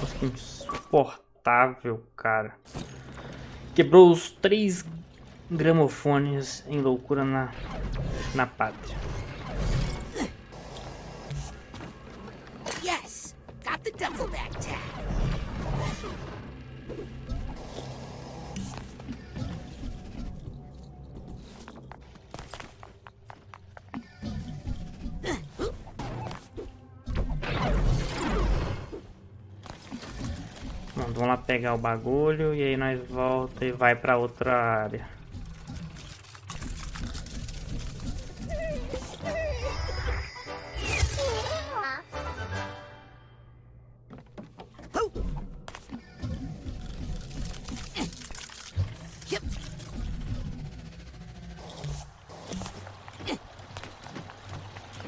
Nossa, que insuportável, cara. Quebrou os 3 gramofones em loucura na pátria. Yes! Got the duffel bag tag! Bom, vamos lá pegar o bagulho e aí nós volta e vai pra outra área.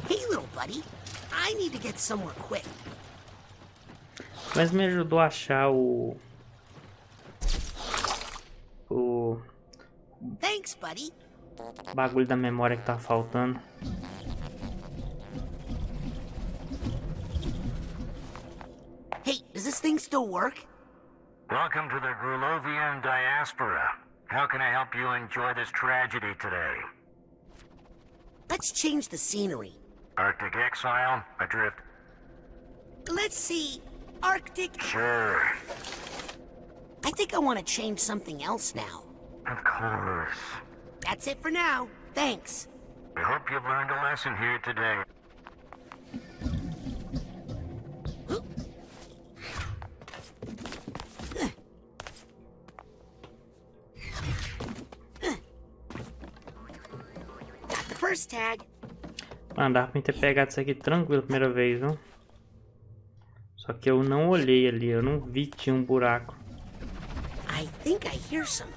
Hey, little buddy. I need to get somewhere quick. Mas me ajudou a achar o Thanks, buddy. bagulho da memória que tá faltando. Hey, does this thing still work? Welcome to the Grulovian diaspora. How can I help you enjoy this tragedy today? Let's change the scenery. Arctic exile? Adrift? Let's see. Arctic. Sure. I think I want to change something else now. Of course. That's it for now. Thanks. I hope you've learned a lesson here today. Got the first tag. Mano, dá pra ter pegado isso aqui tranquilo a primeira vez, viu? Só que eu não olhei ali, eu não vi que tinha um buraco. I think I hear something.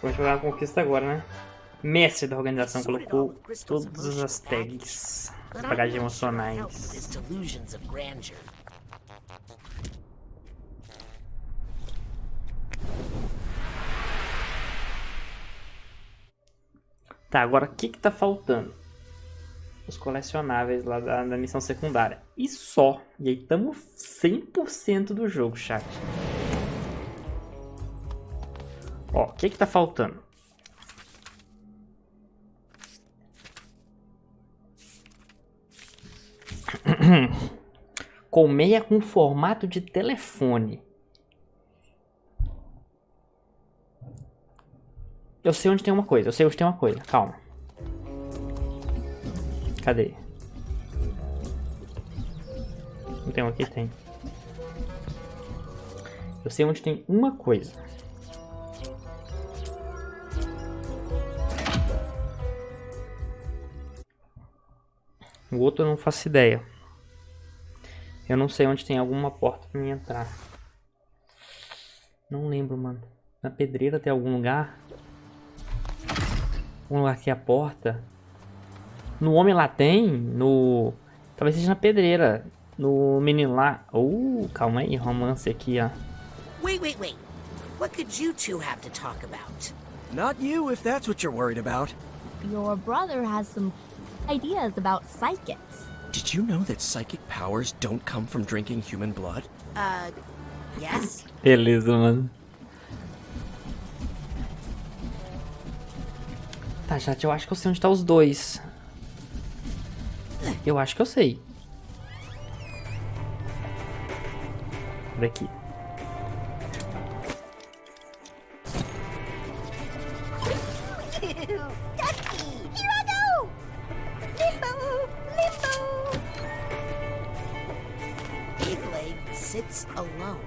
Vamos jogar a conquista agora, né? Mestre da organização colocou todas as tags. As bagagens emocionais. Tá, agora o que tá faltando? Os colecionáveis lá da missão secundária. E só. E aí estamos 100% do jogo, chat. Ó, o que tá faltando? Colmeia com formato de telefone. Eu sei onde tem uma coisa, calma. Cadê? Não tem um aqui? Tem. Eu sei onde tem uma coisa. O outro eu não faço ideia. Eu não sei onde tem alguma porta pra mim entrar. Não lembro, mano. Na pedreira tem algum lugar? Um lugar que é a porta? No homem lá tem, no... Talvez seja na pedreira. No menino lá... calma aí, romance aqui, ó. Wait. What could you two have to talk about? Not you, if that's what you're worried about. Your brother has some ideas about psychics. Did you know that psychic powers don't come from drinking human blood? Yes? Beleza, mano. Tá, chat, eu acho que eu sei onde tá os dois. Eu acho que eu sei. Por aqui. Dusty! Here I go! Limbo! Big Leg sits alone.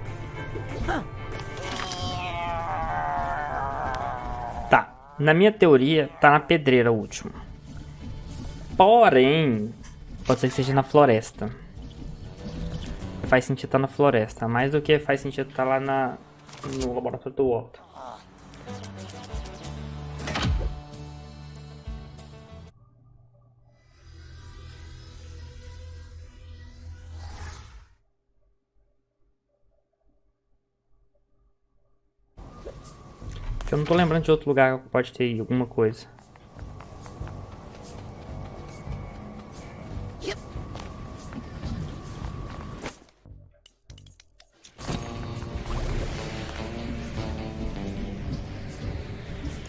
Tá, na minha teoria, tá na pedreira o último. Porém, pode ser que seja na floresta. Faz sentido estar na floresta, mais do que faz sentido estar lá no laboratório do Walter. Eu não tô lembrando de outro lugar que pode ter alguma coisa.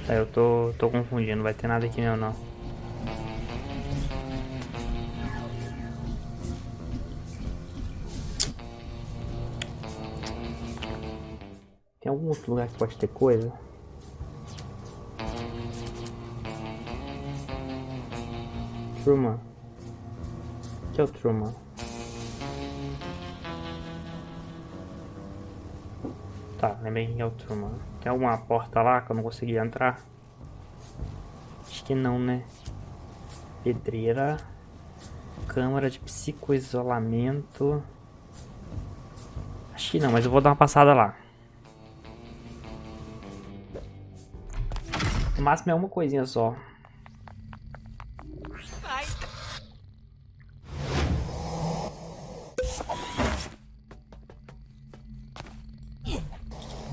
Tá, eu tô confundindo, não vai ter nada aqui não. Tem algum outro lugar que pode ter coisa? Truman. Que é o Truman? Tá, lembrei que é o Truman. Tem alguma porta lá que eu não consegui entrar? Acho que não, né? Pedreira. Câmara de psicoisolamento. Acho que não, mas eu vou dar uma passada lá. No máximo é uma coisinha só.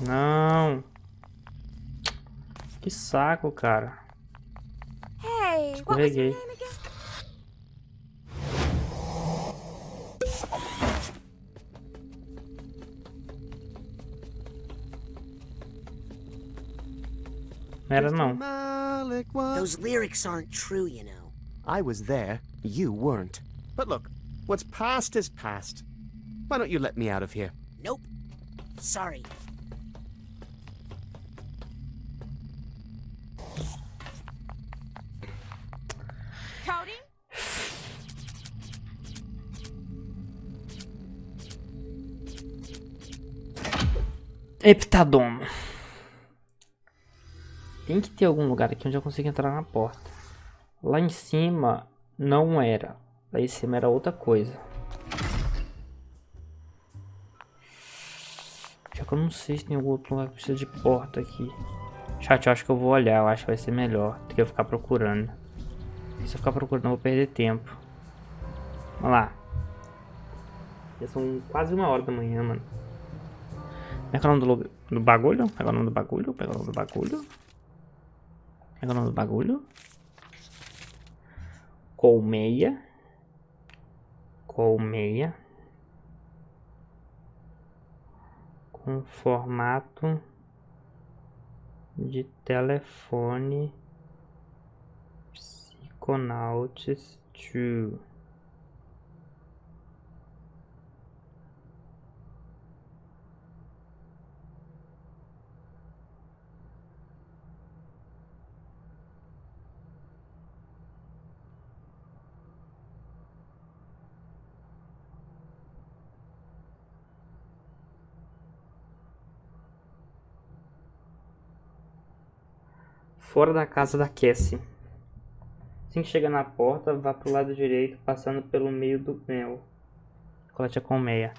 Não. Que saco, cara. Hey, what was your Escorreguei. name again? Não era não. Those lyrics aren't true, you know. I was there, you weren't. But look, what's past is past. Why don't you let me out of here? Nope. Sorry. Cody? Heptadomo. Tem que ter algum lugar aqui onde eu consiga entrar na porta. Lá em cima não era. Lá em cima era outra coisa. Já que eu não sei se tem algum outro lugar que precisa de porta aqui. Chat, eu acho que eu vou olhar. Eu acho que vai ser melhor do que eu ficar procurando. Se eu ficar procurando eu vou perder tempo. Vamos lá. Já são quase 1h da manhã, mano. Como é que é o nome do bagulho? Pega o nome do bagulho. Pega o nome do bagulho. Pega o nome do bagulho. Colmeia. Colmeia. Com formato de telefone. Psychonauts 2. Fora da casa da Cassie. Assim que chega na porta, vá pro lado direito, passando pelo meio do mel. Colete a colmeia.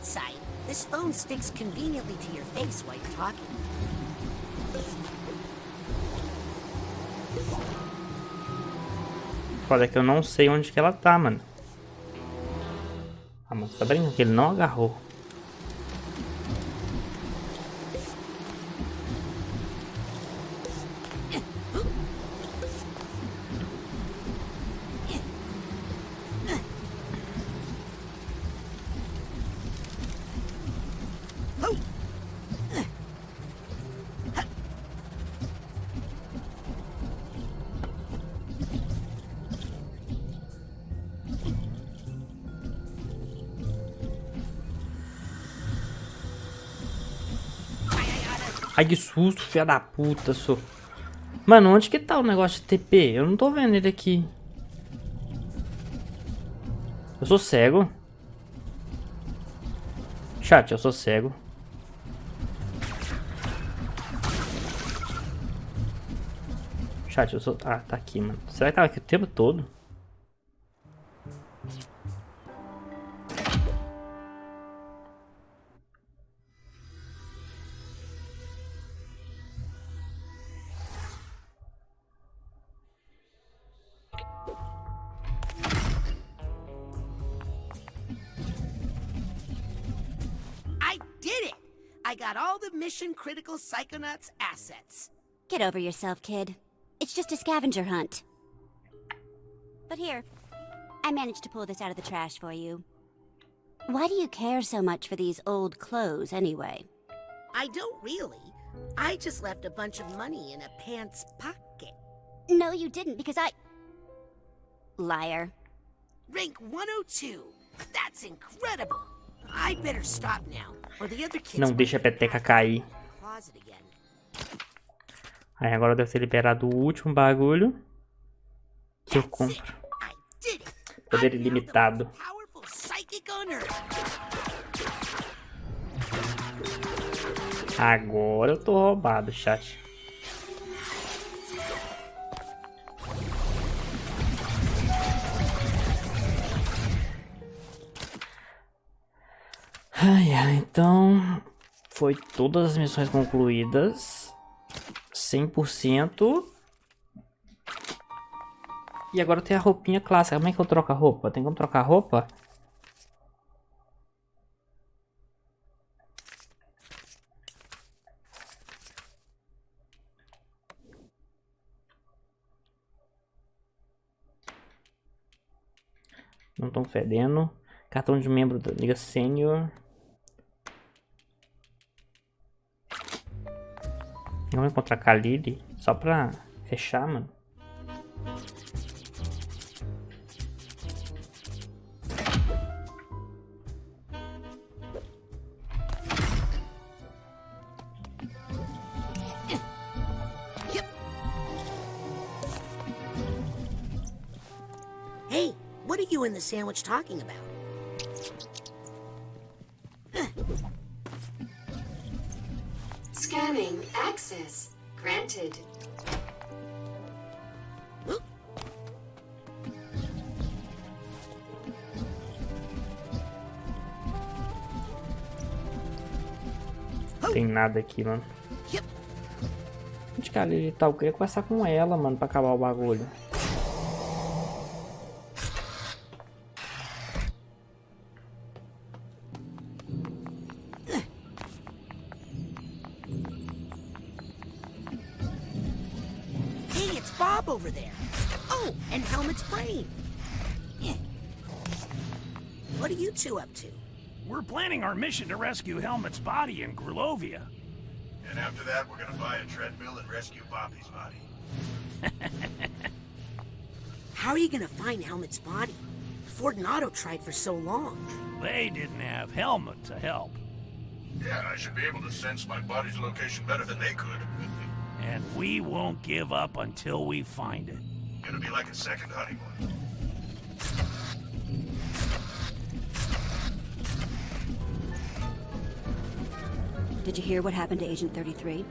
side, this phone sticks conveniently to your face while you're talking. Olha que eu não sei onde que ela tá, mano. Ah, mano, você tá brincando que ele não agarrou. Ai, que susto, filha da puta, sou. Mano, onde que tá o negócio de TP? Eu não tô vendo ele aqui. Eu sou cego. Chat, eu sou cego. Chat, eu sou... Ah, tá aqui, mano. Será que tava aqui o tempo todo? I got all the mission-critical Psychonauts assets. Get over yourself, kid. It's just a scavenger hunt. But here, I managed to pull this out of the trash for you. Why do you care so much for these old clothes, anyway? I don't really. I just left a bunch of money in a pants pocket. No, you didn't, because I... Liar. Rank 102. That's incredible. I better stop now, or the other kids... Não deixa a peteca cair. Aí agora eu devo ter liberado o último bagulho que eu compro. Poder ilimitado. Agora eu tô roubado, chat. Então foi todas as missões concluídas 100%. E agora tem a roupinha clássica. Como é que eu troco a roupa? Tem como trocar a roupa? Não estão fedendo. Cartão de membro da Liga Sênior. Vamos encontrar com a Lily só pra fechar, mano. Hey, what are you and the sandwich talking about? Scanning access granted. Tem nada aqui, mano. Onde que a Lily tá? Eu queria conversar com ela, mano, pra acabar o bagulho. Over there. Oh, and Helmet's brain. What are you two up to? We're planning our mission to rescue Helmet's body in Grulovia. And after that, we're gonna buy a treadmill and rescue Poppy's body. How are you gonna find Helmet's body? Ford and Otto tried for so long. They didn't have Helmet to help. Yeah, and I should be able to sense my body's location better than they could. And we won't give up until we find it. Gonna be like a second honeymoon. Did you hear what happened to Agent 33?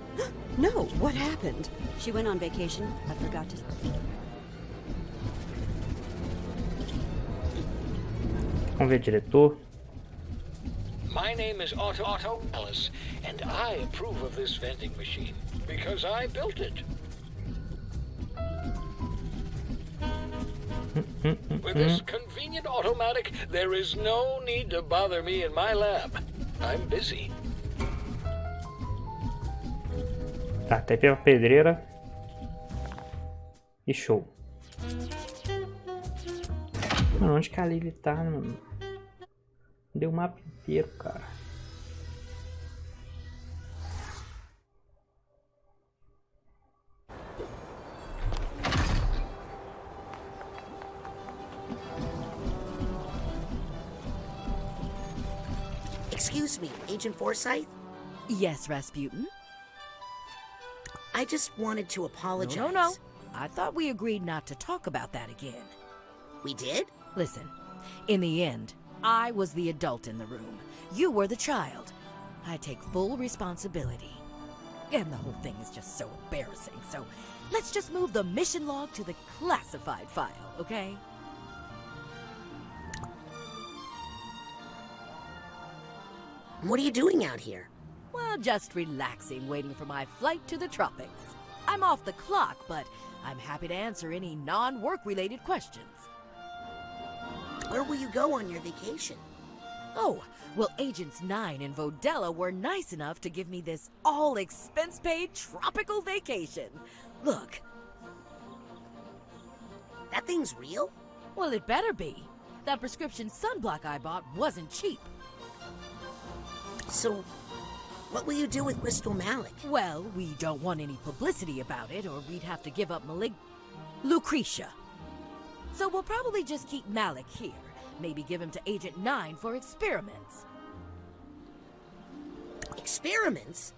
No, what happened? She went on vacation. I forgot to... Vamos ver, diretor. My name is Otto Alice, and I approve of this vending machine because I built it. With this convenient automatic, there is no need to bother me in my lab. I'm busy. Tá, TP pra pedreira. E show. Mano, onde que a Lily tá, mano? Deu o mapa inteiro, cara. Excuse me, Agent Forsyth? Yes, Rasputin? I just wanted to apologize. No. I thought we agreed not to talk about that again. We did? Listen, in the end, I was the adult in the room. You were the child. I take full responsibility. And the whole thing is just so embarrassing, so let's just move the mission log to the classified file, okay? What are you doing out here? Well, just relaxing, waiting for my flight to the tropics. I'm off the clock, but I'm happy to answer any non-work-related questions. Where will you go on your vacation? Oh, well, Agents 9 and Vodella were nice enough to give me this all-expense-paid tropical vacation. Look. That thing's real? Well, it better be. That prescription sunblock I bought wasn't cheap. So, what will you do with Crystal Malik? Well, we don't want any publicity about it, or we'd have to give up Lucretia. So we'll probably just keep Malik here. Maybe give him to Agent 9 for experiments. Experiments?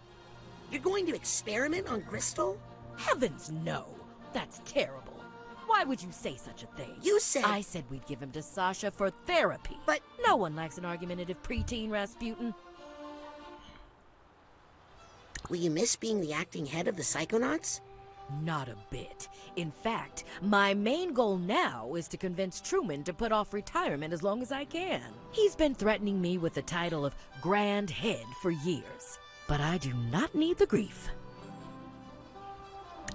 You're going to experiment on Crystal? Heavens no! That's terrible. Why would you say such a thing? You said... I said we'd give him to Sasha for therapy. But... No one likes an argumentative preteen, Rasputin. Will you miss being the acting head of the Psychonauts? Not a bit. In fact, my main goal now is to convince Truman to put off retirement as long as I can. He's been threatening me with the title of Grand Head for years. But I do not need the grief.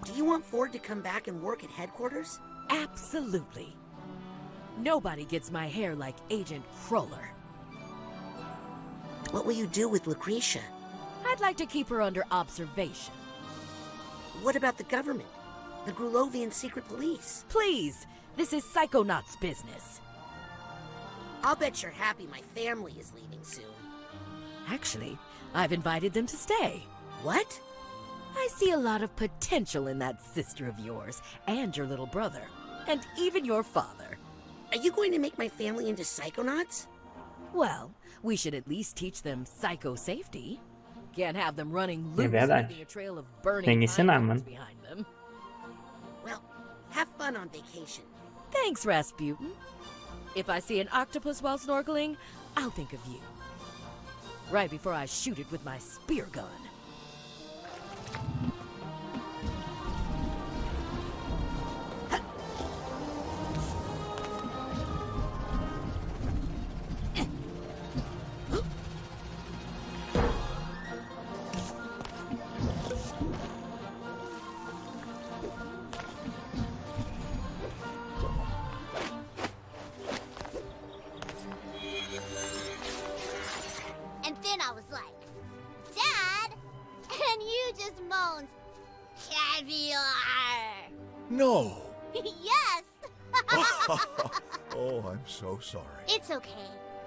Do you want Ford to come back and work at headquarters? Absolutely. Nobody gets my hair like Agent Cruller. What will you do with Lucretia? I'd like to keep her under observation. What about the government? The Grulovian secret police? Please, this is Psychonauts business. I'll bet you're happy my family is leaving soon. Actually, I've invited them to stay. What? I see a lot of potential in that sister of yours, and your little brother, and even your father. Are you going to make my family into Psychonauts? Well, we should at least teach them psycho-safety. Can't have them running loose, leaving a trail of burning pine behind them. Well, have fun on vacation. Thanks, Rasputin. If I see an octopus while snorkeling, I'll think of you. Right before I shoot it with my spear gun. No! Yes! Oh, I'm so sorry. It's okay.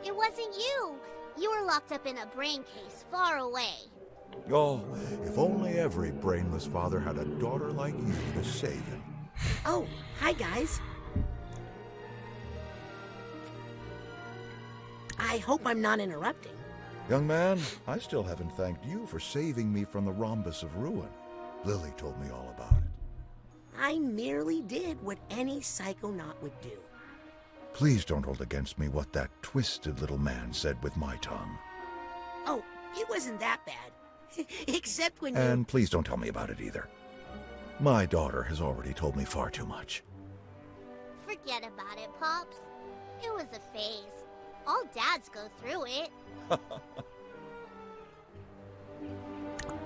It wasn't you. You were locked up in a brain case far away. Oh, if only every brainless father had a daughter like you to save him. Oh, hi guys. I hope I'm not interrupting. Young man, I still haven't thanked you for saving me from the rhombus of ruin. Lily told me all about it. I merely did what any Psychonaut would do. Please don't hold against me what that twisted little man said with my tongue. Oh, it wasn't that bad. Except when And please don't tell me about it either. My daughter has already told me far too much. Forget about it, Pops. It was a phase. All dads go through it.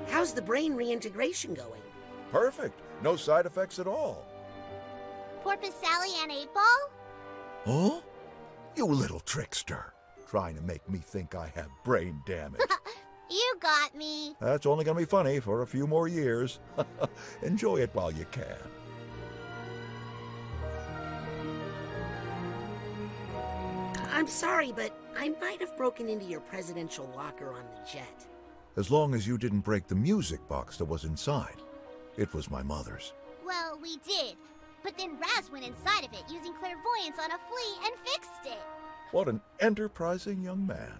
How's the brain reintegration going? Perfect. No side effects at all. Porpoise Sally and 8-Ball? Huh? You little trickster. Trying to make me think I have brain damage. You got me. That's only gonna be funny for a few more years. Enjoy it while you can. I'm sorry, but I might have broken into your presidential locker on the jet. As long as you didn't break the music box that was inside. It was my mother's. Well, we did. But then Raz went inside of it using clairvoyance on a flea and fixed it. What an enterprising young man.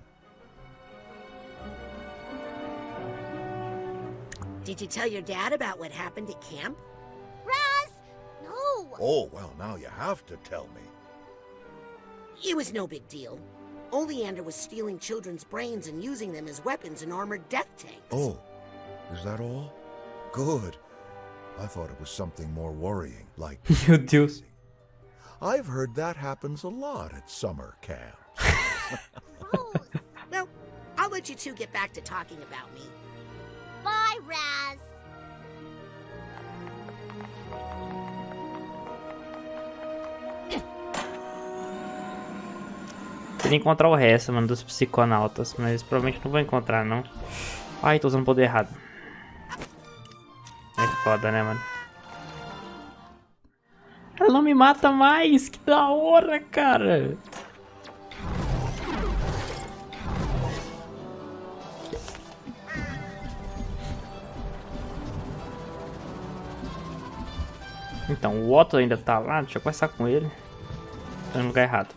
Did you tell your dad about what happened at camp? Raz! No! Oh, well, now you have to tell me. It was no big deal. Oleander was stealing children's brains and using them as weapons in armored death tanks. Oh, is that all? Good. I thought it was something more worrying, like... Meu Deus. I've heard that happens a lot at summer camps. Well, I'll let you two get back to talking about me. Bye, Raz. Queria encontrar o resto, mano, dos psiconautas, mas provavelmente não vou encontrar, não. Ai, tô usando o poder errado. É foda, né, mano? Ela não me mata mais, que da hora, cara. Então, o Otto ainda tá lá, deixa eu conversar com ele. Tá no lugar errado.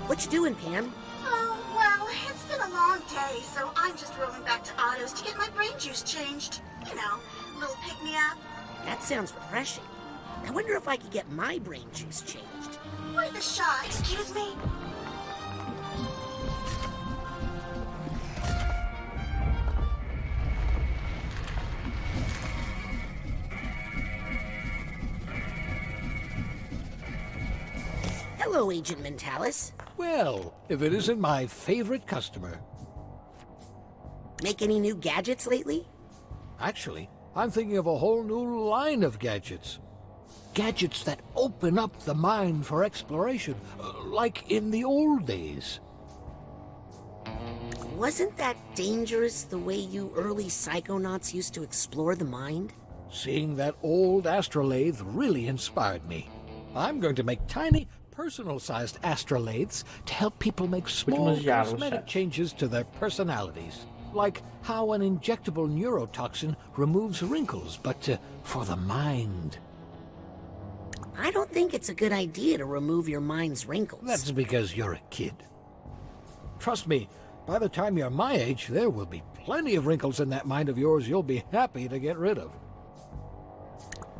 What you doing, Pam? Oh, well, it's been a long day, so I'm just rolling back to Otto's to get my brain juice changed. You know, little pick-me-up. That sounds refreshing. I wonder if I could get my brain juice changed. Worth a shot, excuse me? Hello, Agent Mentalis. Well, if it isn't my favorite customer. Make any new gadgets lately? Actually, I'm thinking of a whole new line of gadgets. Gadgets that open up the mind for exploration, like in the old days. Wasn't that dangerous the way you early Psychonauts used to explore the mind? Seeing that old astrolabe really inspired me. I'm going to make tiny, personal-sized astrolabes to help people make small cosmetic changes to their personalities. Like how an injectable neurotoxin removes wrinkles, but for the mind. I don't think it's a good idea to remove your mind's wrinkles. That's because you're a kid. Trust me, by the time you're my age, there will be plenty of wrinkles in that mind of yours you'll be happy to get rid of.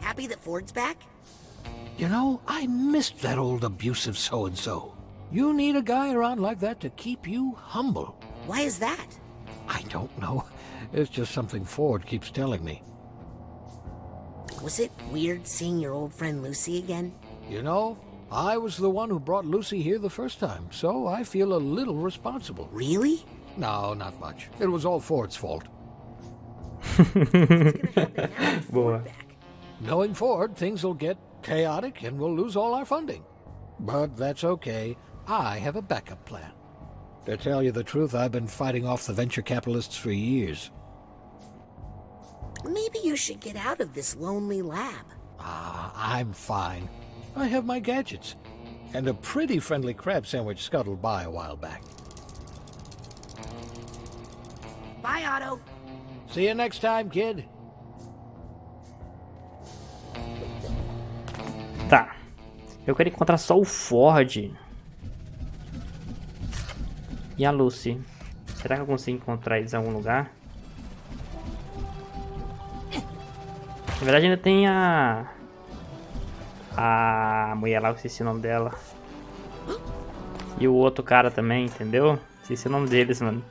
Happy that Ford's back? You know, I missed that old abusive so-and-so. You need a guy around like that to keep you humble. Why is that? I don't know. It's just something Ford keeps telling me. Was it weird seeing your old friend Lucy again? You know, I was the one who brought Lucy here the first time, so I feel a little responsible. Really? No, not much. It was all Ford's fault. What's gonna happen now with Ford back? Knowing Ford, things will get chaotic and we'll lose all our funding. But that's okay. I have a backup plan. To tell you the truth, I've been fighting off the venture capitalists for years. Maybe you should get out of this lonely lab. I'm fine. I have my gadgets. And a pretty friendly crab sandwich scuttled by a while back. Bye, Otto. See you next time, kid. Tá. Eu quero encontrar só o Ford. E a Lucy. Será que eu consigo encontrar eles em algum lugar? Na verdade ainda tem a mulher lá, eu esqueci o nome dela. E o outro cara também, entendeu? Esqueci o nome deles, mano.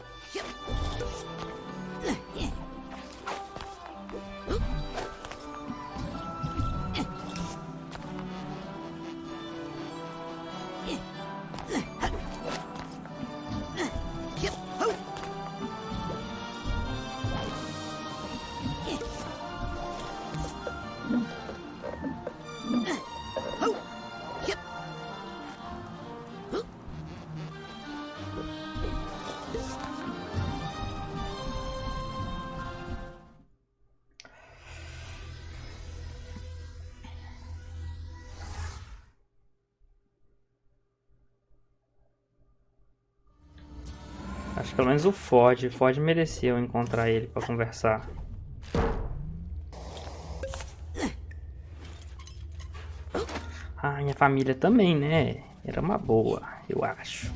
Acho que pelo menos o Ford. O Ford merecia eu encontrar ele pra conversar. Ah, minha família também, né? Era uma boa, eu acho.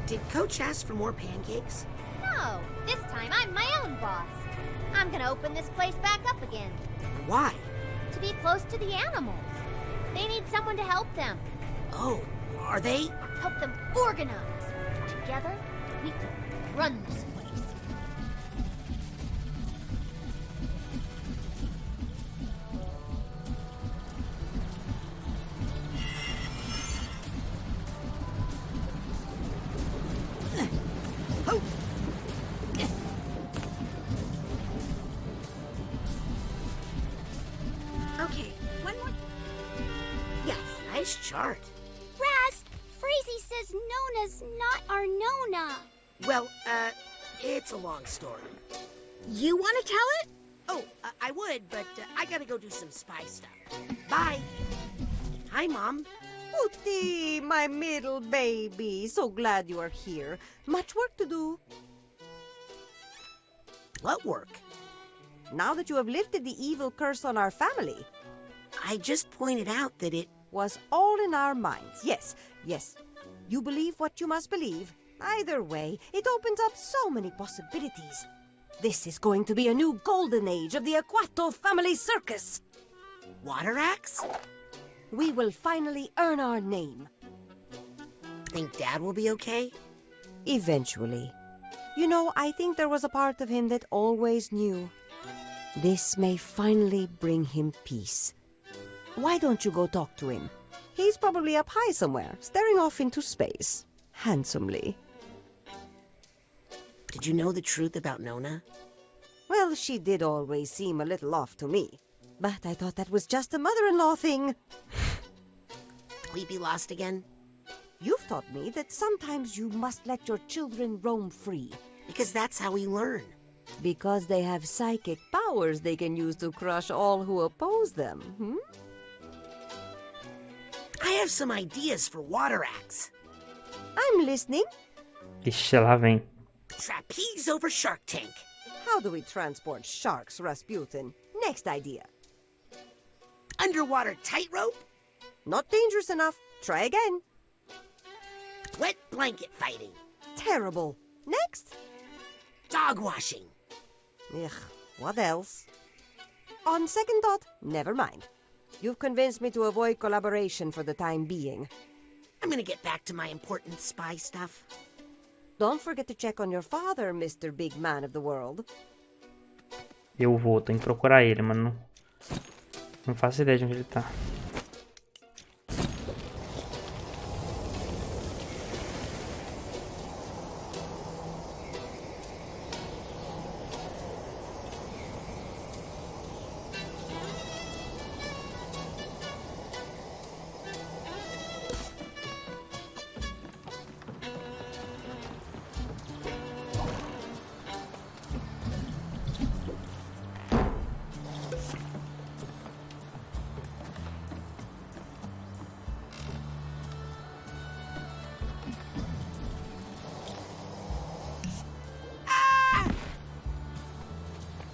Did Coach ask for more pancakes? No, this time I'm my own boss. I'm gonna open this place back up again. Why? To be close to the animals. They need someone to help them. Oh, are they? Help them organize. Together, we can run this place. Okay, one more. Yes, nice chart. Raz, Freezy says Nona's not our Nona. Well, it's a long story. You want to tell it? Oh, I would, but I gotta go do some spy stuff. Bye. Hi, Mom. Uti, my middle baby. So glad you are here. Much work to do. What work? Now that you have lifted the evil curse on our family. I just pointed out that it was all in our minds. Yes, yes. You believe what you must believe. Either way, it opens up so many possibilities. This is going to be a new golden age of the Aquato family circus. Water axe? We will finally earn our name. Think Dad will be okay? Eventually. You know, I think there was a part of him that always knew. This may finally bring him peace. Why don't you go talk to him? He's probably up high somewhere, staring off into space, handsomely. Did you know the truth about Nona? Well, she did always seem a little off to me. But I thought that was just a mother-in-law thing. We be lost again? You've taught me that sometimes you must let your children roam free. Because that's how we learn. Because they have psychic powers they can use to crush all who oppose them, hmm? I have some ideas for water axe. I'm listening. Ixi, lá vem. Trapeze over shark tank. How do we transport sharks, Rasputin? Next idea. Underwater tightrope? Not dangerous enough. Try again. Wet blanket fighting. Terrible. Next. Dog washing. Ugh, what else? On second thought, never mind. You've convinced me to avoid collaboration for the time being. I'm gonna get back to my important spy stuff. Don't forget to check on your father, Mr. Big Man of the World. Eu vou, tenho que procurar ele, mano. Não faço ideia de onde ele tá.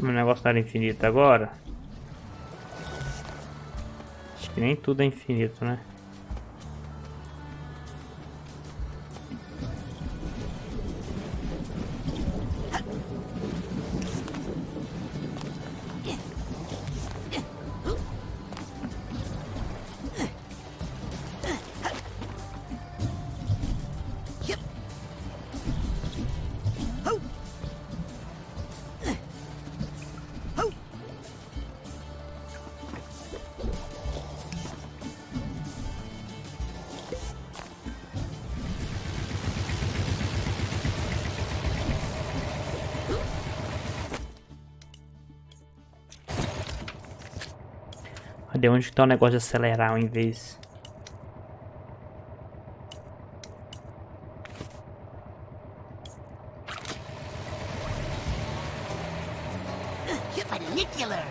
O negócio não era infinito agora? Acho que nem tudo é infinito, né? Cadê onde que tá o negócio de acelerar ao invés? Funicular.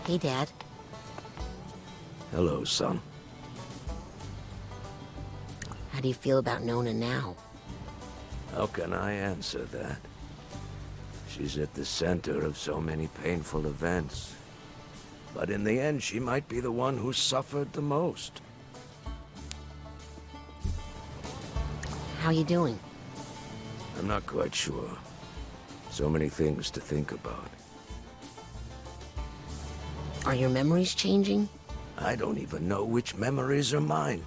Hey, Dad. Hello, son. How do you feel about Nona now? How can I answer that? She's at the center of so many painful events. But in the end, she might be the one who suffered the most. How you doing? I'm not quite sure. So many things to think about. Are your memories changing? I don't even know which memories are mine.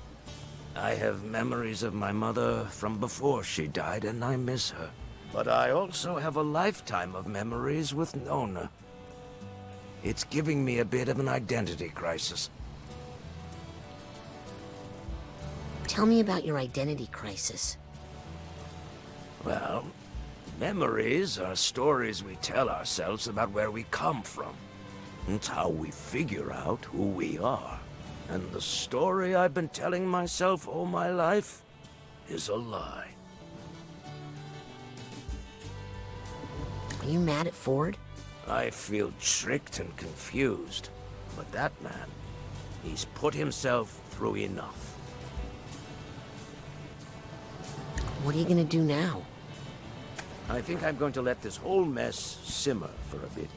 I have memories of my mother from before she died, and I miss her. But I also have a lifetime of memories with Nona. It's giving me a bit of an identity crisis. Tell me about your identity crisis. Well, memories are stories we tell ourselves about where we come from. It's how we figure out who we are. And the story I've been telling myself all my life is a lie. Are you mad at Ford? I feel tricked and confused. But that man, he's put himself through enough. What are you gonna do now? I think I'm going to let this whole mess simmer for a bit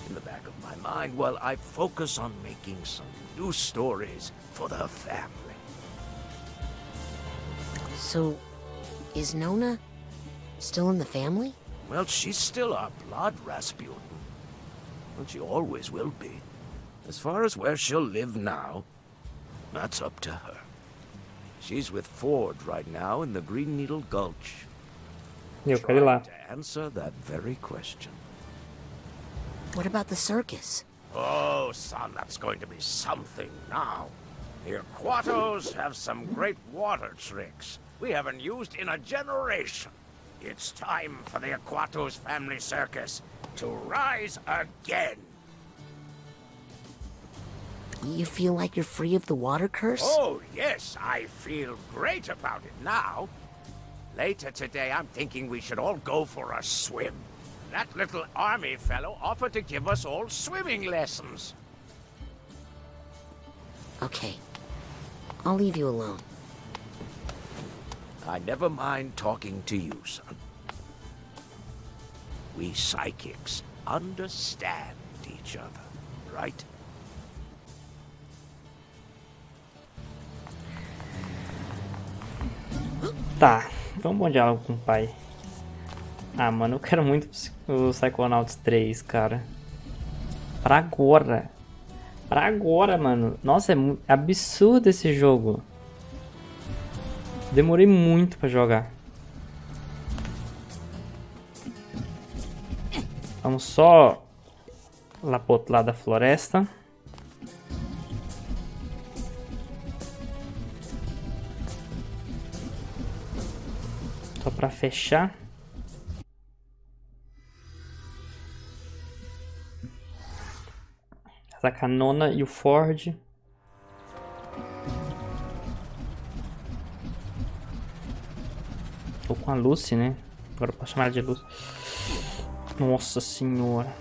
in the back of my mind while I focus on making some new stories for the family. So, is Nona still in the family? Well, she's still our blood, Rasputin. And she always will be. As far as where she'll live now, that's up to her. She's with Ford right now in the Green Needle Gulch. Eu quero ir lá. To answer that very question. What about the circus? Oh, son, that's going to be something now. The Aquatos have some great water tricks we haven't used in a generation. It's time for the Aquatos family circus to rise again. You feel like you're free of the water curse? Oh, yes, I feel great about it now. Later today, I'm thinking we should all go for a swim. That little army fellow offered to give us all swimming lessons. Okay. I'll leave you alone. I never mind talking to you, son. We psychics understand each other, right? Tá, foi um bom diálogo com o pai. Ah, mano, eu quero muito o Psychonauts 3, cara. Pra agora. Pra agora, mano. Nossa, é absurdo esse jogo. Demorei muito pra jogar. Vamos só lá pro outro lado da floresta. Só pra fechar. A Canona e o Ford. Tô com a Lucy, né? Agora eu posso chamar ela de Lucy. Nossa senhora.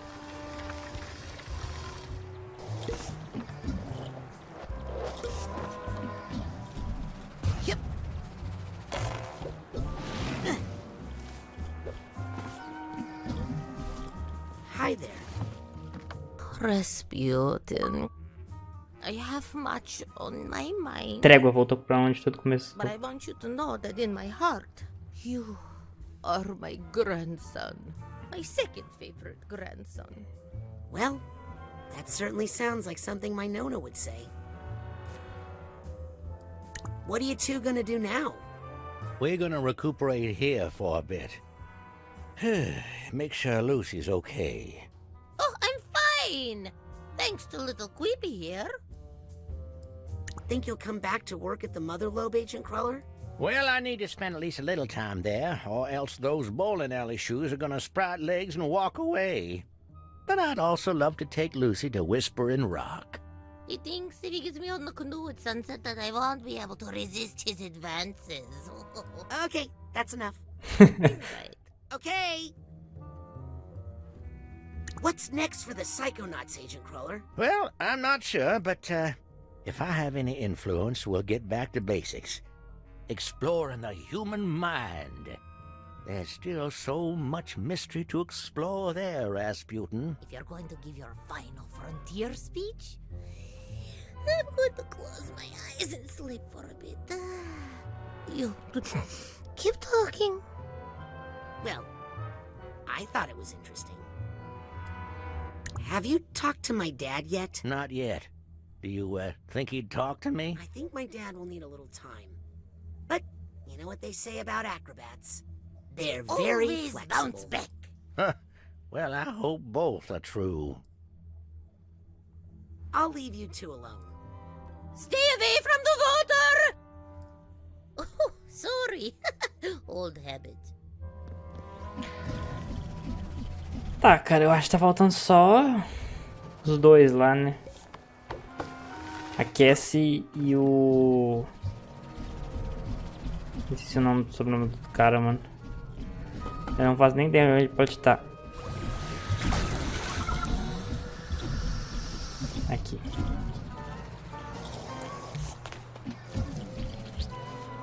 Hi there. Rasputin. I have much on my mind. Trégua voltou pra onde tudo começou. But I want you to know that in my heart, you are my grandson. My second favorite grandson. Well, that certainly sounds like something my Nona would say. What are you two gonna do now? We're gonna recuperate here for a bit. Make sure Lucy's okay. Oh, I'm fine! Thanks to little Queepy here. Think you'll come back to work at the Mother Lobe, Agent Cruller? Well, I need to spend at least a little time there, or else those bowling alley shoes are gonna sprout legs and walk away. But I'd also love to take Lucy to Whispering Rock. He thinks if he gets me on the canoe at sunset that I won't be able to resist his advances. Okay, that's enough. Right. Okay. What's next for the Psychonauts, Agent Cruller? Well, I'm not sure, but if I have any influence, we'll get back to basics. Exploring the human mind. There's still so much mystery to explore there, Rasputin. If you're going to give your final frontier speech, I'm going to close my eyes and sleep for a bit. You keep talking. Well, I thought it was interesting. Have you talked to my dad yet? Not yet. Do you think he'd talk to me? I think my dad will need a little time. But you know what they say about acrobats? They're very Always flexible. bounce back. Huh. Well, I hope both are true. I'll leave you two alone. Stay away from the water! Oh, sorry. Old habit. Tá, cara, eu acho que tá faltando só os dois lá, né? A Cassie e o... Não sei se é o sobrenome do cara, mano. Eu não faço nem ideia onde ele pode estar. Aqui.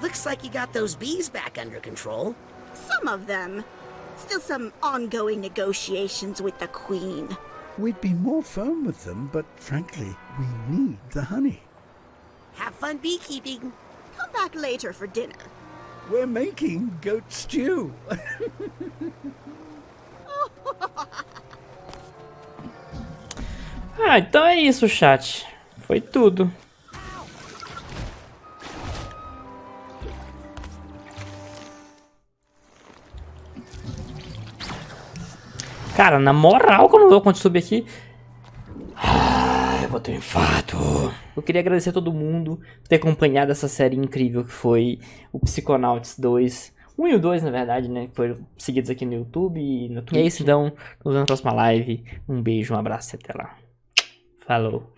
Looks like you got those bees back under control. Some of them. Still some ongoing negotiations with the Queen. We'd be more firm with them, but frankly, we need the honey. Have fun beekeeping. Come back later for dinner. We're making goat stew. Ah, então é isso, chat. Foi tudo. Cara, na moral, quando subir aqui... eu vou ter um infarto. Eu queria agradecer a todo mundo por ter acompanhado essa série incrível que foi o Psychonauts 2. 1 e o 2, na verdade, né? Que foram seguidos aqui no YouTube e no Twitch. E é isso, então. Nos vemos na próxima live. Um beijo, um abraço e até lá. Falou.